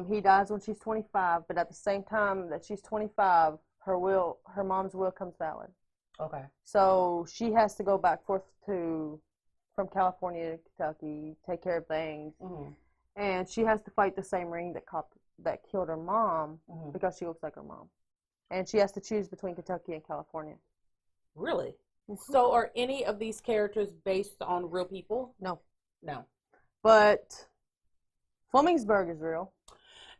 He dies when she's 25, but at the same time that she's 25, her mom's will comes valid. Okay. So she has to go back forth from California to Kentucky, take care of things, and she has to fight the same ring that killed her mom because she looks like her mom, and she has to choose between Kentucky and California. Really? So are any of these characters based on real people? No, But Flemingsburg is real.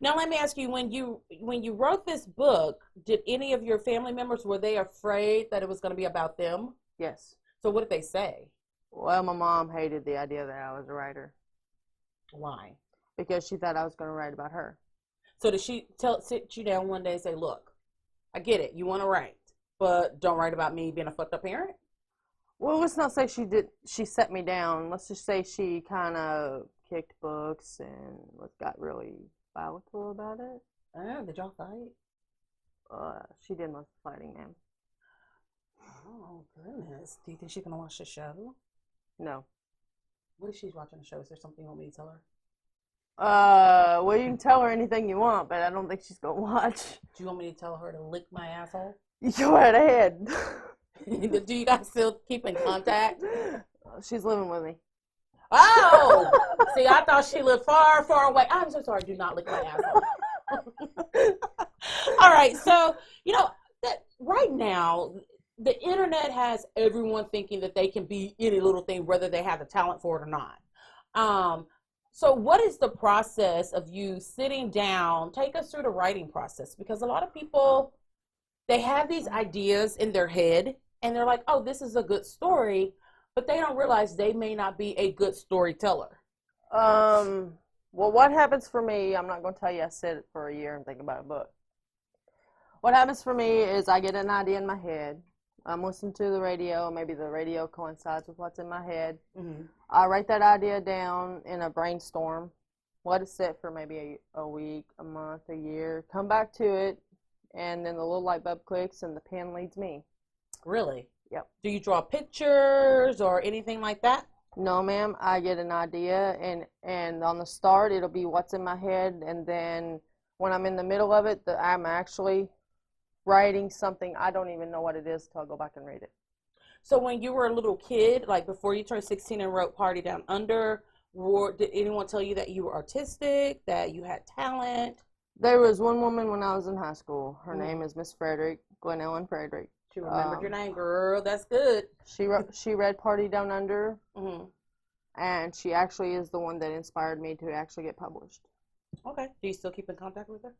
now let me ask you, when you wrote this book, did any of your family members, were they afraid that it was going to be about them? Yes. So what did they say? Well, my mom hated the idea that I was a writer Why? because she thought I was going to write about her. So did she sit you down one day and say, look, I get it, you want to write, but don't write about me being a fucked up parent? Well, let's not say she set me down. Let's just say she kind of kicked books and got really volatile about it. Oh, did y'all fight? She did most of the fighting, ma'am. Oh, goodness. Do you think she's going to watch the show? No. What if she's watching the show? Is there something you want me to tell her? Well, you can tell her anything you want, but I don't think she's going to watch. Do you want me to tell her to lick my asshole? You go right ahead. Do you guys still keep in contact? She's living with me. Oh! See, I thought she lived far, far away. I'm so sorry. Do not lick my asshole. All right. So, that right now, the internet has everyone thinking that they can be any little thing, whether they have the talent for it or not. So what is the process of you sitting down? Take us through the writing process, because a lot of people, they have these ideas in their head and they're like, oh, this is a good story, but they don't realize they may not be a good storyteller. Well, what happens for me, I'm not going to tell you I sit for a year and think about a book. What happens for me is I get an idea in my head. I'm listening to the radio. Maybe the radio coincides with what's in my head. I write that idea down in a brainstorm. Let it sit for maybe a week, a month, a year. Come back to it, and then the little light bulb clicks and the pen leads me. Really? Yep. Do you draw pictures or anything like that? No, ma'am. I get an idea, and on the start, it'll be what's in my head, and then when I'm in the middle of it, I'm actually writing something. I don't even know what it is until I go back and read it. So when you were a little kid, like before you turned 16 and wrote Party Down Under, did anyone tell you that you were artistic, that you had talent? There was one woman when I was in high school. Her name is Miss Frederick, Glen Ellen Frederick. She remembered your name, girl. That's good. She read Party Down Under, and she actually is the one that inspired me to actually get published. Okay. Do you still keep in contact with her?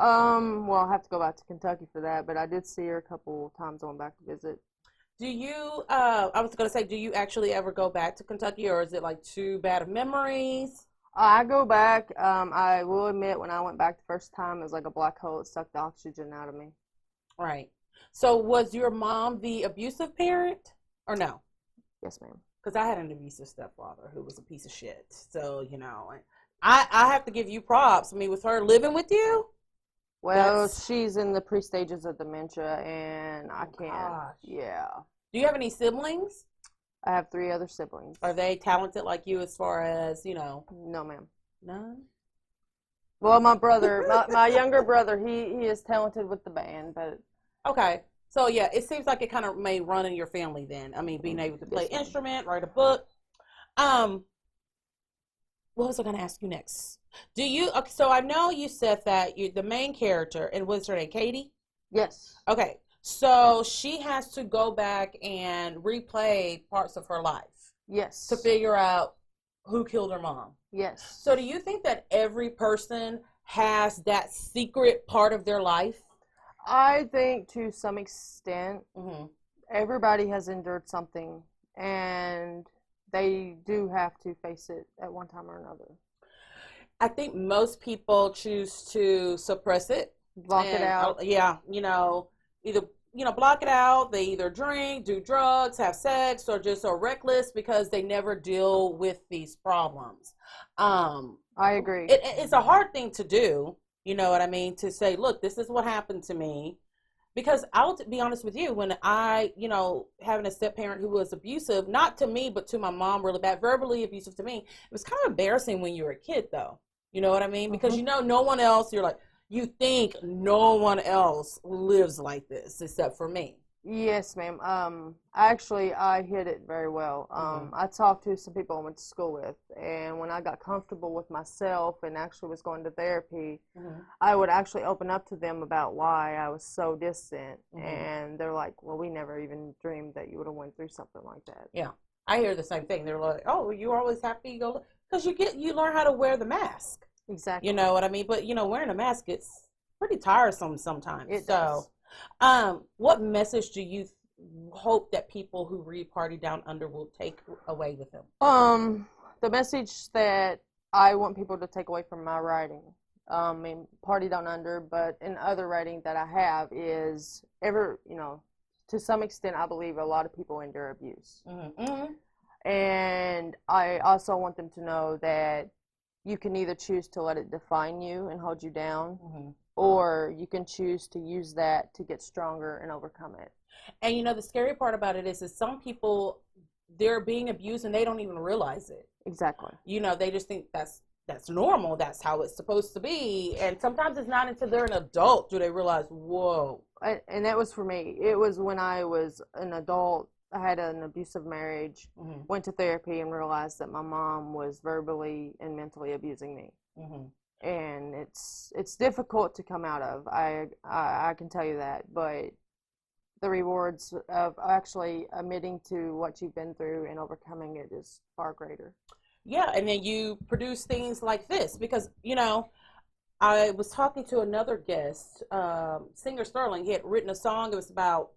Well, I'll have to go back to Kentucky for that, but I did see her a couple times going back to visit. Do you, I was going to say, do you actually ever go back to Kentucky, or is it like too bad of memories? I go back. I will admit, when I went back the first time, it was like a black hole. It sucked the oxygen out of me. Right. So was your mom the abusive parent, or no? Yes, ma'am. Because I had an abusive stepfather who was a piece of shit. So, I have to give you props. I mean, with her living with you. Well, she's in the pre-stages of dementia, and I can't. Gosh. Yeah. Do you have any siblings? I have 3 other siblings. Are they talented like you as far as, No, ma'am. None? Well, my brother, my younger brother, he is talented with the band, but. Okay. So, yeah, it seems like it kind of may run in your family then. I mean, being able to play instrument, write a book. What was I going to ask you next? Okay, so I know you said that you're the main character, and what's her name, Katie? Yes. Okay, so she has to go back and replay parts of her life. Yes. to figure out who killed her mom. Yes. So do you think that every person has that secret part of their life? I think to some extent, Mm-hmm. everybody has endured something, and they do have to face it at one time or another. I think most people choose to suppress it. Block it out. Yeah, either block it out. They either drink, do drugs, have sex, or just are reckless because they never deal with these problems. I agree. It's a hard thing to do. You know what I mean? To say, look, this is what happened to me. Because I'll be honest with you, when I, having a step parent who was abusive, not to me, but to my mom, really bad, verbally abusive to me, it was kind of embarrassing when you were a kid, though. You know what I mean? Because no one else, you think no one else lives like this except for me. Yes, ma'am. Actually, I hit it very well. I talked to some people I went to school with, and when I got comfortable with myself and actually was going to therapy, I would actually open up to them about why I was so distant, and they're like, well, we never even dreamed that you would have went through something like that. Yeah, I hear the same thing. They're like, oh, you were always happy, because you learn how to wear the mask. Exactly. You know what I mean? But, wearing a mask, it's pretty tiresome sometimes. It does. What message do you hope that people who read Party Down Under will take away with them? The message that I want people to take away from my writing, in Party Down Under, but in other writing that I have is to some extent, I believe a lot of people endure abuse. And I also want them to know that you can either choose to let it define you and hold you down, or you can choose to use that to get stronger and overcome it. And the scary part about it is some people, they're being abused and they don't even realize it. Exactly. They just think that's normal. That's how it's supposed to be. And sometimes it's not until they're an adult do they realize, whoa. And that was for me. It was when I was an adult. I had an abusive marriage, went to therapy, and realized that my mom was verbally and mentally abusing me. And it's difficult to come out of. I can tell you that, but the rewards of actually admitting to what you've been through and overcoming it is far greater. Yeah, and then you produce things like this because I was talking to another guest, singer Sterling. He had written a song. It was about.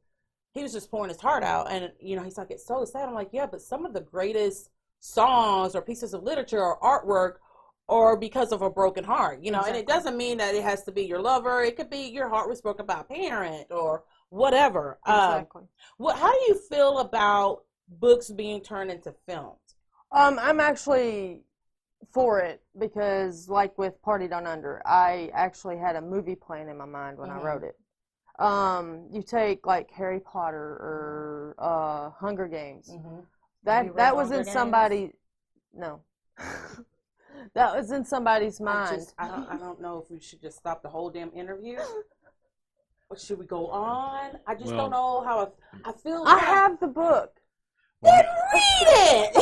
He was just pouring his heart out, and he's like, it's so sad. I'm like, yeah, but some of the greatest songs or pieces of literature or artwork are because of a broken heart, Exactly. And it doesn't mean that it has to be your lover. It could be your heart was broken by a parent or whatever. Exactly. How do you feel about books being turned into films? I'm actually for it because, like with Party Down Under, I actually had a movie plan in my mind when I wrote it. You take like Harry Potter or Hunger Games. That was in somebody. No, that was in somebody's mind. I don't know if we should just stop the whole damn interview. Or should we go on? I just don't know how I feel. I have the book. Then read it.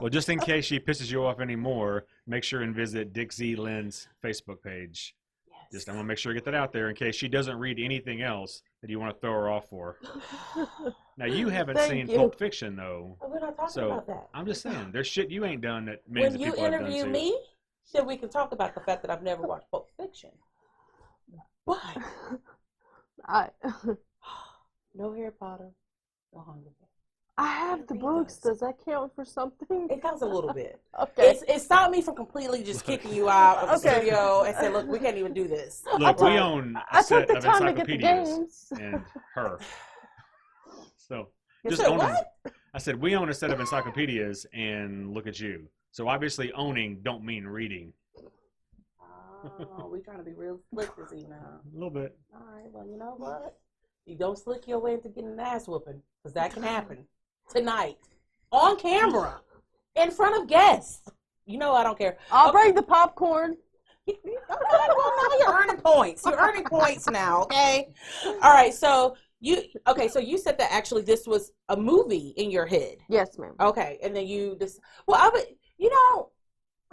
Well, just in case she pisses you off anymore, make sure and visit Dixie Lenn's Facebook page. Just I want to make sure to get that out there in case she doesn't read anything else that you want to throw her off for. Now you haven't seen Pulp Fiction though, We're not talking about that. I'm just saying there's shit you ain't done that millions of people have done too. When you interview me, then we can talk about the fact that I've never watched Pulp Fiction. But no Harry Potter, no Hunger Games. I have the books. Does that count for something? It counts a little bit. Okay. It stopped me from completely just kicking you out of the studio and said, look, we can't even do this. Look, we own a set of time to get the encyclopedias games. and her. So You just said own what? I said we own a set of encyclopedias and look at you. So obviously owning don't mean reading. Oh, we're trying to be real slick this evening, huh? A little bit. All right, well, you know what? You don't slick your way into getting an ass whooping, because that can happen tonight on camera in front of guests. You know I don't care. I'll bring the popcorn. Okay, well, now you're earning points. You're earning points now, okay? All right, so you said that actually this was a movie in your head. Yes, ma'am. Okay, and then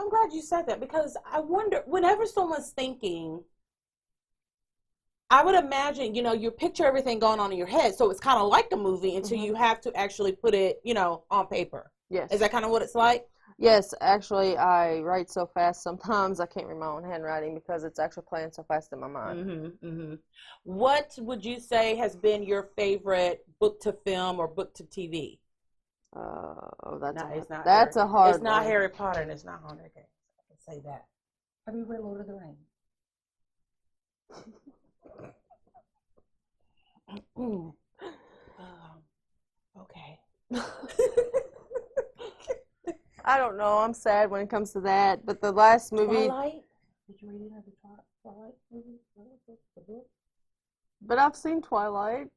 I'm glad you said that because I wonder, whenever someone's thinking I would imagine, you picture everything going on in your head, so it's kind of like a movie until you have to actually put it, on paper. Yes. Is that kind of what it's like? Yes, actually, I write so fast sometimes I can't read my own handwriting because it's actually playing so fast in my mind. What would you say has been your favorite book to film or book to TV? That's a hard It's not one. Harry Potter and it's not Hunger Games. I can say that. Have you read Lord of the Rings? Okay. I don't know. I'm sad when it comes to that. But the last movie. Twilight? Did you read any of the Twilight movies? The book? But I've seen Twilight.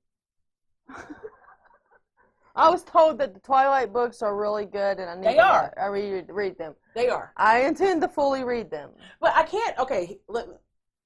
I was told that the Twilight books are really good, and I need to read them. They are. I intend to fully read them. But I can't. Okay,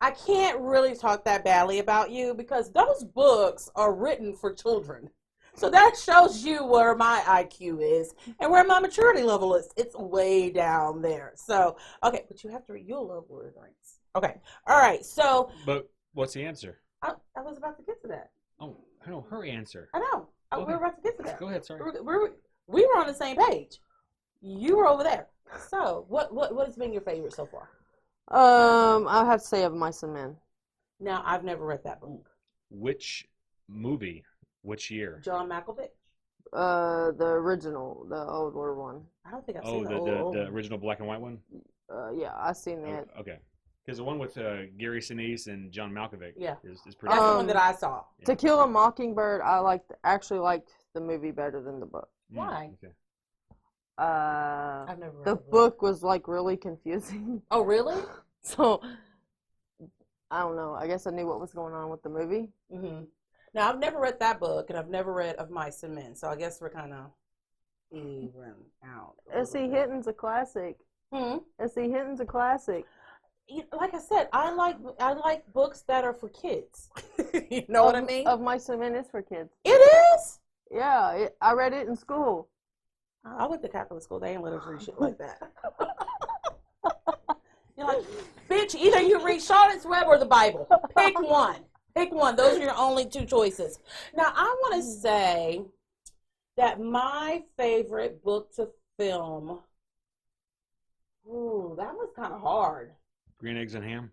I can't really talk that badly about you because those books are written for children. So that shows you where my IQ is and where my maturity level is. It's way down there. So, okay, but you have to read. You'll love Lord of the Rings. Okay. All right. So. But what's the answer? I was about to get to that. Oh, I know her answer. I know. Okay. We were about to get to that. Go ahead, sorry. We were on the same page. You were over there. So, what has been your favorite so far? I'll have to say Of Mice and Men. Now, I've never read that book. Which movie? Which year? John Malkovich. The original, the older one. I don't think I've seen the the original black and white one. Yeah, I've seen that. Okay, because the one with Gary Sinise and John Malkovich. Is pretty. That's the one that I saw. Yeah. To Kill a Mockingbird, I actually liked the movie better than the book. Why? Okay. I've never read the book was like really confusing. Oh, really? So I don't know. I guess I knew what was going on with the movie. Now I've never read that book, and I've never read Of Mice and Men. So I guess we're kind of even out. S.E. Hinton's a classic. S.E. Hinton's a classic. Like I said, I like books that are for kids. You know what I mean? Of Mice and Men is for kids. It is? Yeah, I read it in school. I went to Catholic school. They ain't let us read shit like that. You're like, bitch, either you read Charlotte's Web or the Bible. Pick one. Pick one. Those are your only two choices. Now, I want to say that my favorite book to film, that was kind of hard. Green Eggs and Ham.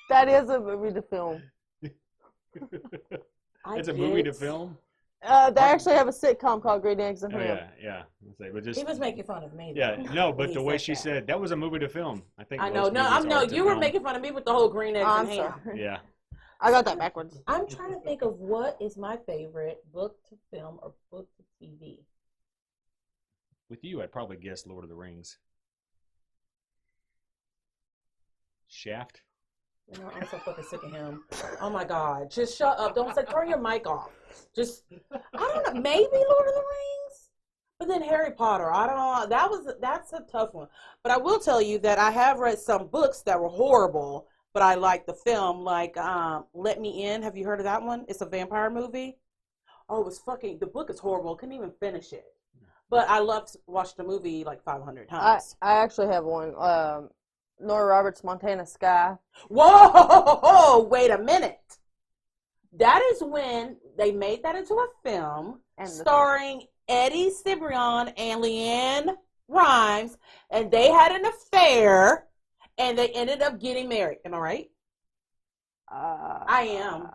That is a movie to film. It's a movie to film? They actually have a sitcom called Green Eggs and Ham. Yeah. But He was making fun of me. Yeah, no, but the way she said that was a movie to film. I think. I know. No, you were making fun of me with the whole Green Eggs and Ham. Sorry. Yeah. I got that backwards. I'm trying to think of what is my favorite book to film or book to TV. With you, I'd probably guess Lord of the Rings. Shaft. I'm so fucking sick of him. Oh my God. Just shut up. Don't say, turn your mic off. Just, I don't know, maybe Lord of the Rings? But then Harry Potter, I don't know. That's a tough one. But I will tell you that I have read some books that were horrible, but I like the film, like Let Me In. Have you heard of that one? It's a vampire movie. Oh, the book is horrible. Couldn't even finish it. But I loved watched the movie like 500 times. I actually have one. Nora Roberts' Montana Sky. Whoa, wait a minute. That is when they made that into a film starring Eddie Cibrian and Leanne Rimes, and they had an affair, and they ended up getting married. Am I right? I am.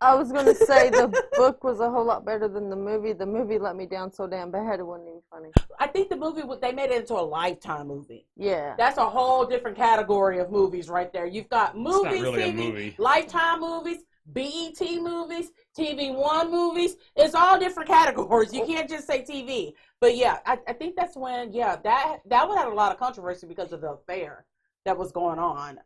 I was going to say the book was a whole lot better than the movie. The movie let me down so damn bad it wasn't even funny. I think the movie, they made it into a Lifetime movie. Yeah. That's a whole different category of movies right there. You've got movies, it's not really TV, a movie. Lifetime movies, BET movies, TV One movies. It's all different categories. You can't just say TV. But yeah, I think that's when, that one had a lot of controversy because of the affair that was going on.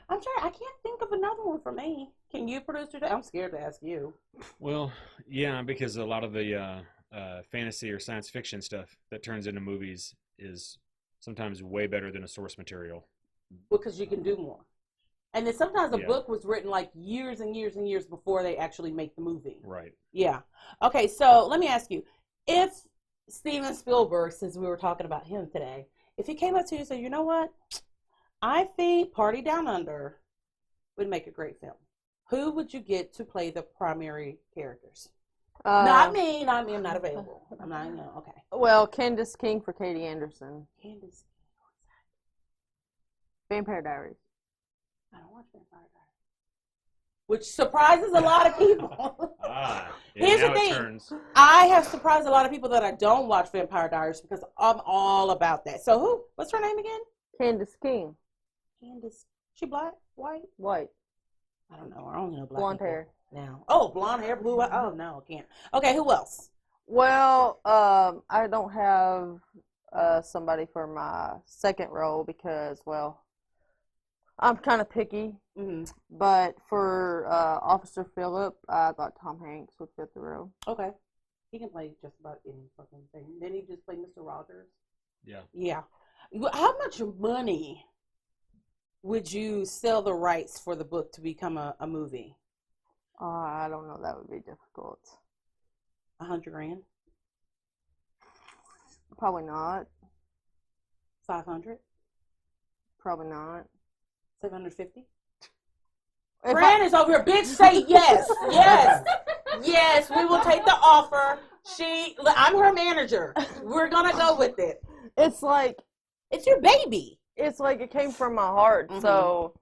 I'm trying. I can't think of another one for me. Can you, producer? I'm scared to ask you. Well, yeah, because a lot of the fantasy or science fiction stuff that turns into movies is sometimes way better than a source material. Because you can do more. And then sometimes a book was written like years and years and years before they actually make the movie. Right. Yeah. Okay, so let me ask you. If Steven Spielberg, since we were talking about him today, if he came up to you and said, you know what? I think Party Down Under would make a great film. Who would you get to play the primary characters? Uh, Not me. I'm not available. I'm not. Okay. Well, Candace King for Katie Anderson. Candace. Vampire Diaries. I don't watch Vampire Diaries, which surprises a lot of people. Here's the thing. I have surprised a lot of people that I don't watch Vampire Diaries because I'm all about that. So who? What's her name again? Candace King. Candace. She black? White? White. I don't know. I only know black Blonde people hair. now. Oh, blonde hair, blue eye. Oh no, I can't. Okay, who else? Well, I don't have somebody for my second role because, well, I'm kind of picky. Mm-hmm. But for Officer Phillip, I thought Tom Hanks would fit the role. Okay. He can play just about any fucking thing. Didn't he just play Mr. Rogers? Yeah. Yeah. How much money would you sell the rights for the book to become a movie? I don't know. That would be difficult. $100,000? Probably not. 500? Probably not. 750? If Fran is over here. Bitch, say yes. Yes. Yes, we will take the offer. I'm her manager. We're going to go with it. It's like, It's your baby. it's like it came from my heart. Mhm. So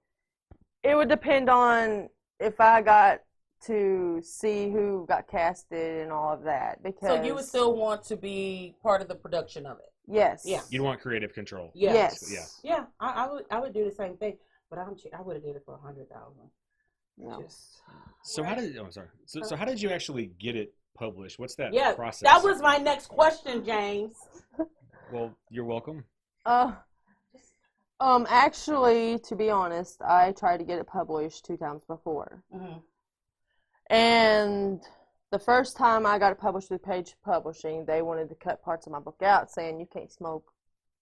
it would depend on if I got to see who got casted and all of that. Because So you would still want to be part of the production of it? yes, Yeah. You'd want creative control. Yeah. yes, Yeah. Yeah, I would do the same thing, but I would have did it for 100,000. No. Just So how did? Oh, I'm sorry. So how did you actually get it published? What's that yeah, process? that was my next question, James. Well, you're welcome. Actually, to be honest, I tried to get it published 2 times before. Mm-hmm. And the first time I got it published through Page Publishing, they wanted to cut parts of my book out, saying you can't smoke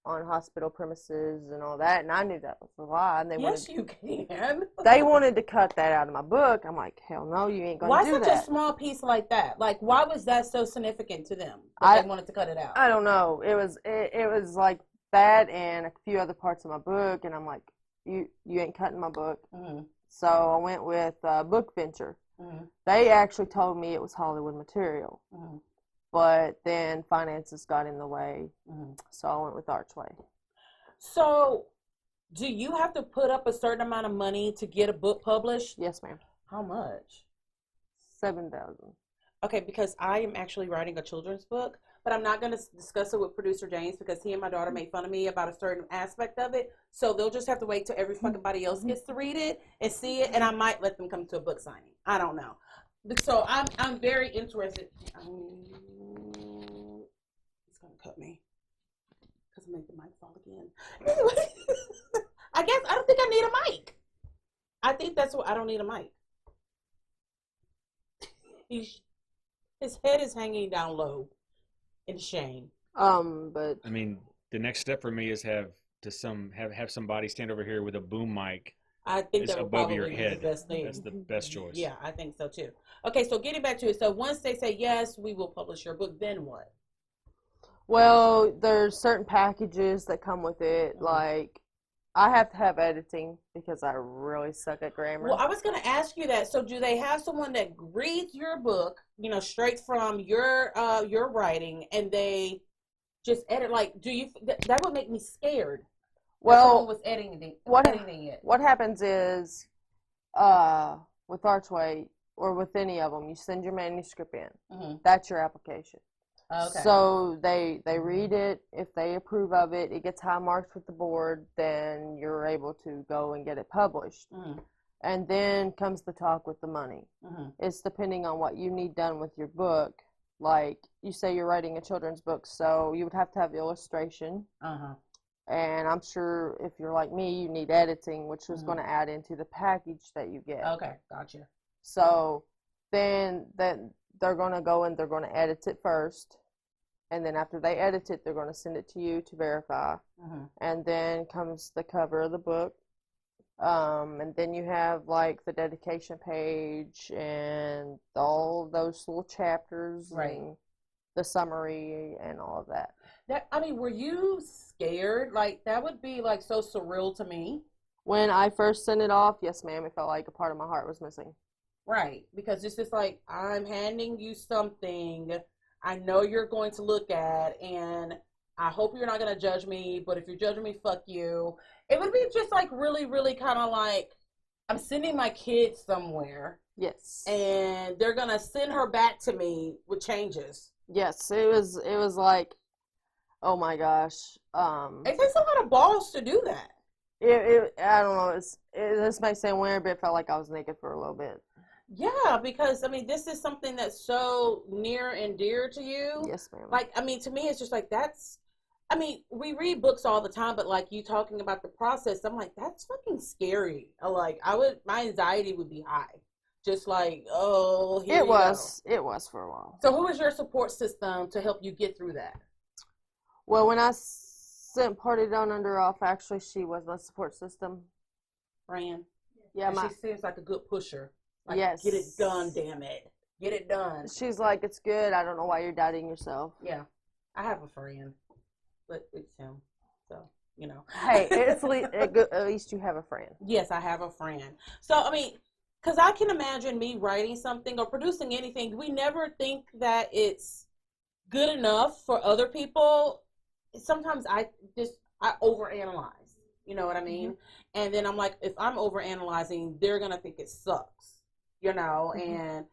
on hospital premises and all that. And I knew that was a lie. And Yes, you can. they wanted to cut that out of my book. I'm like, hell no, you ain't Why going to do such that. a small piece like that? Like, why was that so significant to them that they wanted to cut it out? I don't know. It was like that and a few other parts of my book. And I'm like, you ain't cutting my book. Mm-hmm. So I went with Book Venture. Mm-hmm. They actually told me it was Hollywood material. Mm-hmm. But then finances got in the way, Mm-hmm. so I went with Archway. So, do you have to put up a certain amount of money to get a book published? Yes, ma'am. How much? $7,000. Okay, because I am actually writing a children's book, but I'm not going to discuss it with producer James because he and my daughter made fun of me about a certain aspect of it. So they'll just have to wait till every fucking body else gets to read it and see it, and I might let them come to a book signing. I don't know. So I'm very interested. It's gonna cut me because I made the mic fall again. Anyway, I guess I don't think I need a mic. I think that's what I don't need a mic. His head is hanging down low in shame. But I mean, the next step for me is have somebody stand over here with a boom mic. I think It's that would above probably your be head. the best thing. That's the best choice. Yeah, I think so too. Okay, so getting back to it. So once they say yes, we will publish your book, then what? well, there's certain packages that come with it. Mhm. Like I have to have editing because I really suck at grammar. Well, I was going to ask you that. So do they have someone that reads your book, straight from your writing, and they just edit? Like, do you? That would make me scared. Someone well, was editing it. what happens is, with Archway or with any of them, you send your manuscript in. Mm-hmm. That's your application. Okay. So they read it. If they approve of it, it gets high marks with the board. Then you're able to go and get it published. Mm-hmm. And then comes the talk with the money. Mm-hmm. It's depending on what you need done with your book. Like you say, you're writing a children's book, so you would have to have illustration. Uh-huh. And I'm sure if you're like me, you need editing, which is Mhm. going to add into the package that you get. Okay, gotcha. So then they're going to go and they're going to edit it first. And then after they edit it, they're going to send it to you to verify. Mm-hmm. And then comes the cover of the book. And then you have like the dedication page and all those little chapters Right. and the summary and all of that. Were you scared? Like, that would be like so surreal to me. When I first sent it off, yes, ma'am, it felt like a part of my heart was missing. Right, because it's just like, I'm handing you something I know you're going to look at, and I hope you're not going to judge me, but if you're judging me, fuck you. It would be just like really, really kind of like, I'm sending my kids somewhere. Yes. And they're going to send her back to me with changes. Yes, it was like, oh my gosh. It takes a lot of balls to do that. I don't know, this may sound weird, but it felt like I was naked for a little bit. Yeah, because I mean, this is something that's so near and dear to you. Yes, ma'am. Like, I mean, to me, it's just like, I mean, we read books all the time, but like you talking about the process, I'm like, that's fucking scary. Like, my anxiety would be high. Just like, oh, it was for a while. So who was your support system to help you get through that? Well, when I sent Party Down Under off, actually, she was my support system. Fran? Yeah, she seems like a good pusher. Like, yes. Get it done, damn it. Get it done. She's like, it's good. I don't know why you're doubting yourself. Yeah. I have a friend, but it's him. So, you know. Hey, at least you have a friend. Yes, I have a friend. So, I mean, because I can imagine me writing something or producing anything. We never think that it's good enough for other people. Sometimes I overanalyze. You know what I mean? Mm-hmm. And then I'm like, if I'm overanalyzing, they're going to think it sucks. You know, and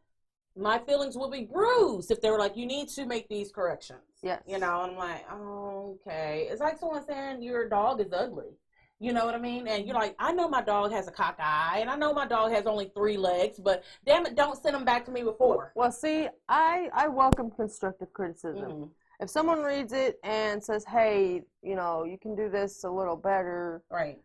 my feelings will be bruised if they were like, you need to make these corrections. Yes. You know, and I'm like, oh, okay. It's like someone saying your dog is ugly. You know what I mean? And you're like, I know my dog has a cock eye, and I know my dog has only 3 legs, but damn it, don't send them back to me with 4. Well, see, I welcome constructive criticism. Mm-hmm. If someone reads it and says, hey, you know, you can do this a little better. Right.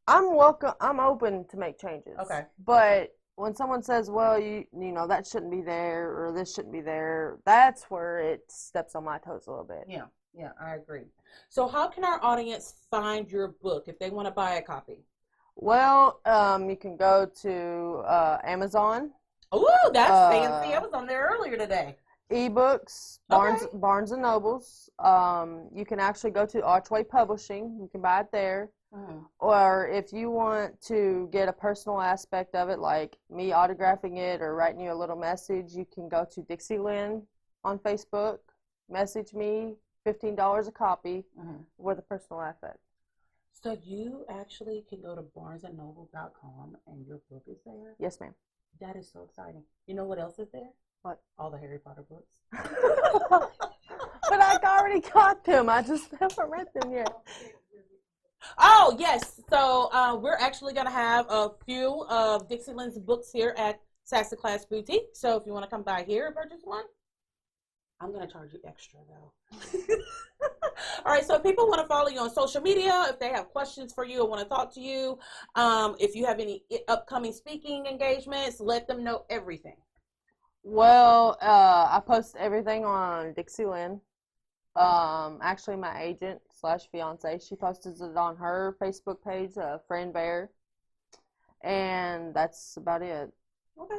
I'm open to make changes. Okay. But when someone says, well, you know, that shouldn't be there or this shouldn't be there, that's where it steps on my toes a little bit. Yeah. Yeah, I agree. So how can our audience find your book if they want to buy a copy? Well, you can go to Amazon. Oh, that's fancy. I was on there earlier today. eBooks, Barnes and Nobles. You can actually go to Archway Publishing. You can buy it there. Or if you want to get a personal aspect of it, like me autographing it or writing you a little message, you can go to Dixie Lenn on Facebook. Message me, $15 a copy with a personal aspect. So you actually can go to barnesandnoble.com and your book is there? Yes, ma'am. That is so exciting. You know what else is there? What? All the Harry Potter books. But I already got them. I just haven't read them yet. Oh, yes. So we're actually going to have a few of Dixie Lenn's books here at Sassy Class Boutique. So if you want to come by here and purchase one, I'm going to charge you extra, though. All right. So if people want to follow you on social media, if they have questions for you or want to talk to you, if you have any upcoming speaking engagements, let them know everything. Well, I post everything on Dixie Lenn. Actually, my agent / fiance, she posts it on her Facebook page, Friend Bear, and that's about it. Okay.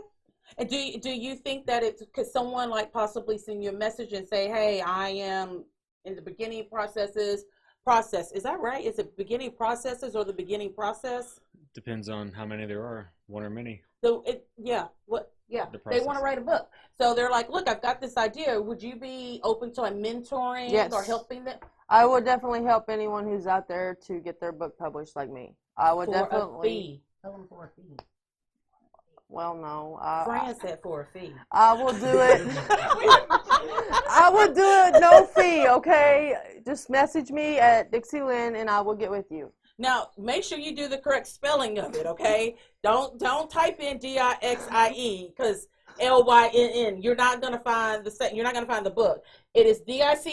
And do you think that could someone like possibly send you a message and say, hey, I am in the beginning process? Is that right? Is it beginning processes or the beginning process? Depends on how many there are, one or many. So they want to write a book. So they're like, look, I've got this idea. Would you be open to like mentoring or helping them? I would definitely help anyone who's out there to get their book published like me. I would definitely. A fee. Tell them for a fee. Well, no. Fran said for a fee. I will do it. I would do it no fee, okay? Just message me at Dixie Lenn and I will get with you. Now, make sure you do the correct spelling of it, okay? Don't type in Dixie because Lynn. You're not gonna find the book. It is Dickz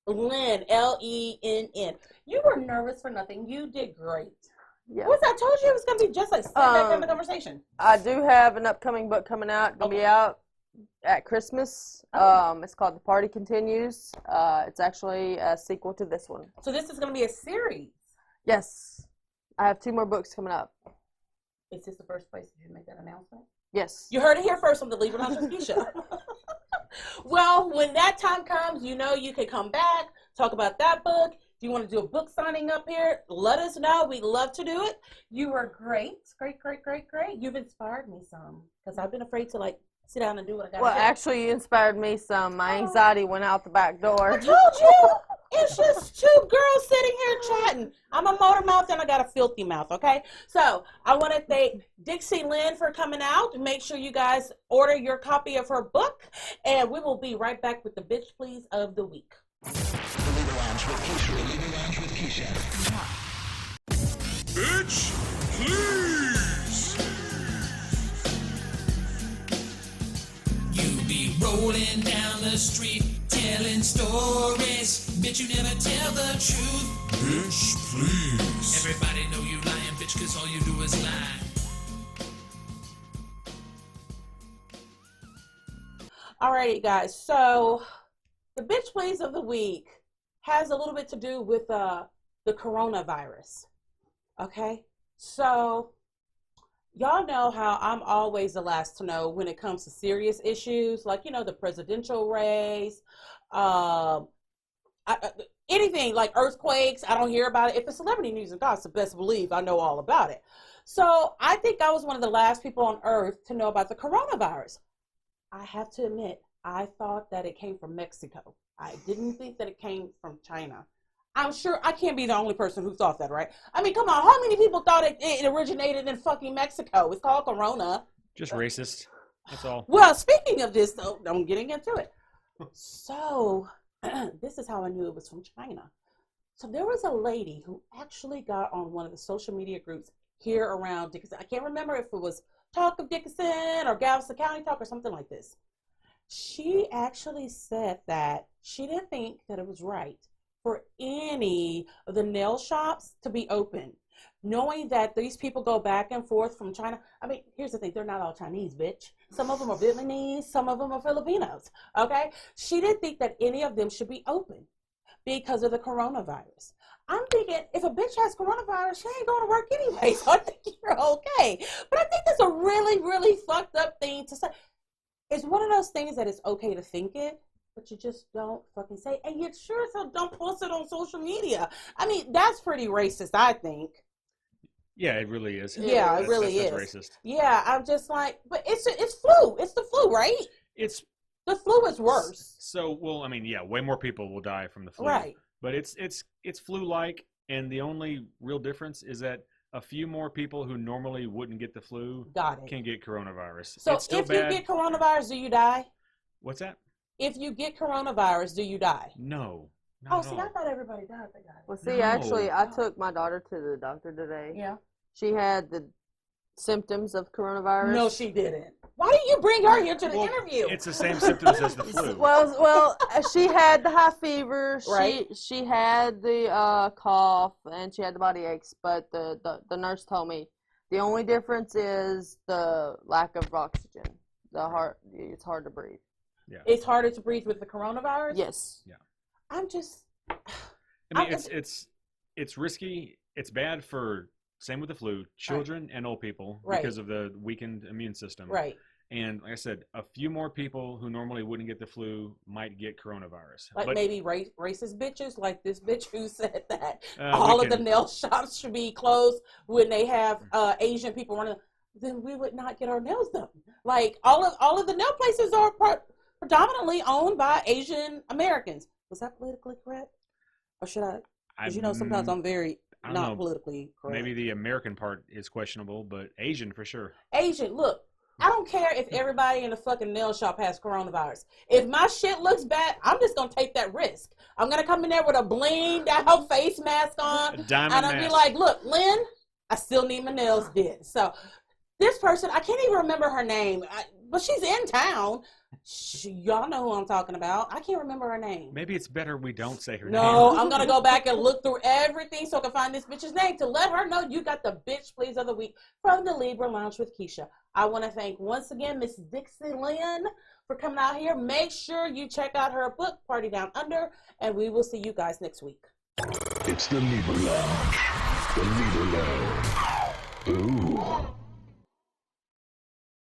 Lenn Lenn. You were nervous for nothing. You did great. Yeah. What was I told you it was gonna be just like sit back in the conversation. I do have an upcoming book coming out. Gonna be out at Christmas. It's called The Party Continues. It's actually a sequel to this one. So this is going to be a series. Yes. I have 2 more books coming up. Is this the first place you make that announcement? Yes. You heard it here first on the Libra Show. Well, when that time comes, you know you can come back, talk about that book, Do you want to do a book signing up here? Let us know. We'd love to do it. You were great. Great. You've inspired me some because I've been afraid to like sit down and do what I got to do. Well, actually, you inspired me some. My anxiety went out the back door. I told you. It's just two girls sitting here chatting. I'm a motor mouth and I got a filthy mouth, okay? So I want to thank Dixie Lenn for coming out. Make sure you guys order your copy of her book. And we will be right back with the Bitch Please of the Week. The Libra Lounge with Keisha. The Libra Lounge with Keisha. Bitch, please. You be rolling down the street, telling stories. Bitch, you never tell the truth. Bitch, please. Everybody know you lying, bitch, cause all you do is lie. Alrighty, guys. So the Bitch Please of the Week has a little bit to do with the coronavirus. Okay? So y'all know how I'm always the last to know when it comes to serious issues, like, you know, the presidential race, anything like earthquakes. I don't hear about it. If it's celebrity news and gossip, best believe I know all about it. So I think I was one of the last people on earth to know about the coronavirus. I have to admit, I thought that it came from Mexico. I didn't think that it came from China. I'm sure I can't be the only person who thought that, right? I mean, come on, how many people thought it originated in fucking Mexico? It's called Corona. Just racist. That's all. Well, speaking of this, though, I'm getting into it. So, this is how I knew it was from China. So there was a lady who actually got on one of the social media groups here around Dickinson. I can't remember if it was Talk of Dickinson or Galveston County Talk or something like this. She actually said that she didn't think that it was right for any of the nail shops to be open, knowing that these people go back and forth from China. I mean, here's the thing, they're not all Chinese, bitch. Some of them are Vietnamese, some of them are Filipinos, okay? She didn't think that any of them should be open because of the coronavirus. I'm thinking, if a bitch has coronavirus, she ain't going to work anyway, so I think you're okay. But I think that's a really, really fucked up thing to say. It's one of those things that it's okay to think it, but you just don't fucking say it. And you sure as hell don't post it on social media. I mean, that's pretty racist, I think. Yeah, it really is. Yeah, it really that's is. Racist. Yeah, I'm just like, but it's flu. It's the flu, right? The flu is worse. So, well, I mean, yeah, way more people will die from the flu. Right. But it's flu-like, and the only real difference is that a few more people who normally wouldn't get the flu can get coronavirus. So it's still if bad. you get coronavirus, do you die? What's that? If you get coronavirus, do you die? No. Oh, see, I thought everybody died. Well, see, actually, I took my daughter to the doctor today. Yeah. She had the symptoms of coronavirus. No, she didn't. Why didn't you bring her here to the interview? It's the same symptoms as the flu. Well, she had the high fever. Right. She had the cough and she had the body aches. But the nurse told me the only difference is the lack of oxygen. It's hard to breathe. Yeah. It's harder to breathe with the coronavirus? Yes. Yeah. I'm just. I mean, it's risky. It's bad for, same with the flu, children and old people because of the weakened immune system. Right. And like I said, a few more people who normally wouldn't get the flu might get coronavirus. Like but, maybe racist bitches, like this bitch who said that all of the nail shops should be closed when they have Asian people running. Then we would not get our nails done. Like all of the nail places are predominantly owned by Asian Americans. Was that politically correct? Or should I? Because you know sometimes I'm very not politically correct. Maybe the American part is questionable, but Asian for sure. Asian, look. I don't care if everybody in the fucking nail shop has coronavirus. If my shit looks bad, I'm just going to take that risk. I'm going to come in there with a blinged out face mask on. And I'll be like, look, Lenn, I still need my nails did. So this person, I can't even remember her name, but she's in town. Y'all know who I'm talking about. I can't remember her name. Maybe it's better we don't say her name. No, I'm going to go back and look through everything so I can find this bitch's name to let her know you got the bitch please of the week from the Libra Lounge with Keisha. I want to thank once again Miss Dixie Lenn for coming out here. Make sure you check out her book, Party Down Under, and we will see you guys next week. It's the Libra Lounge. The Libra Lounge. Ooh.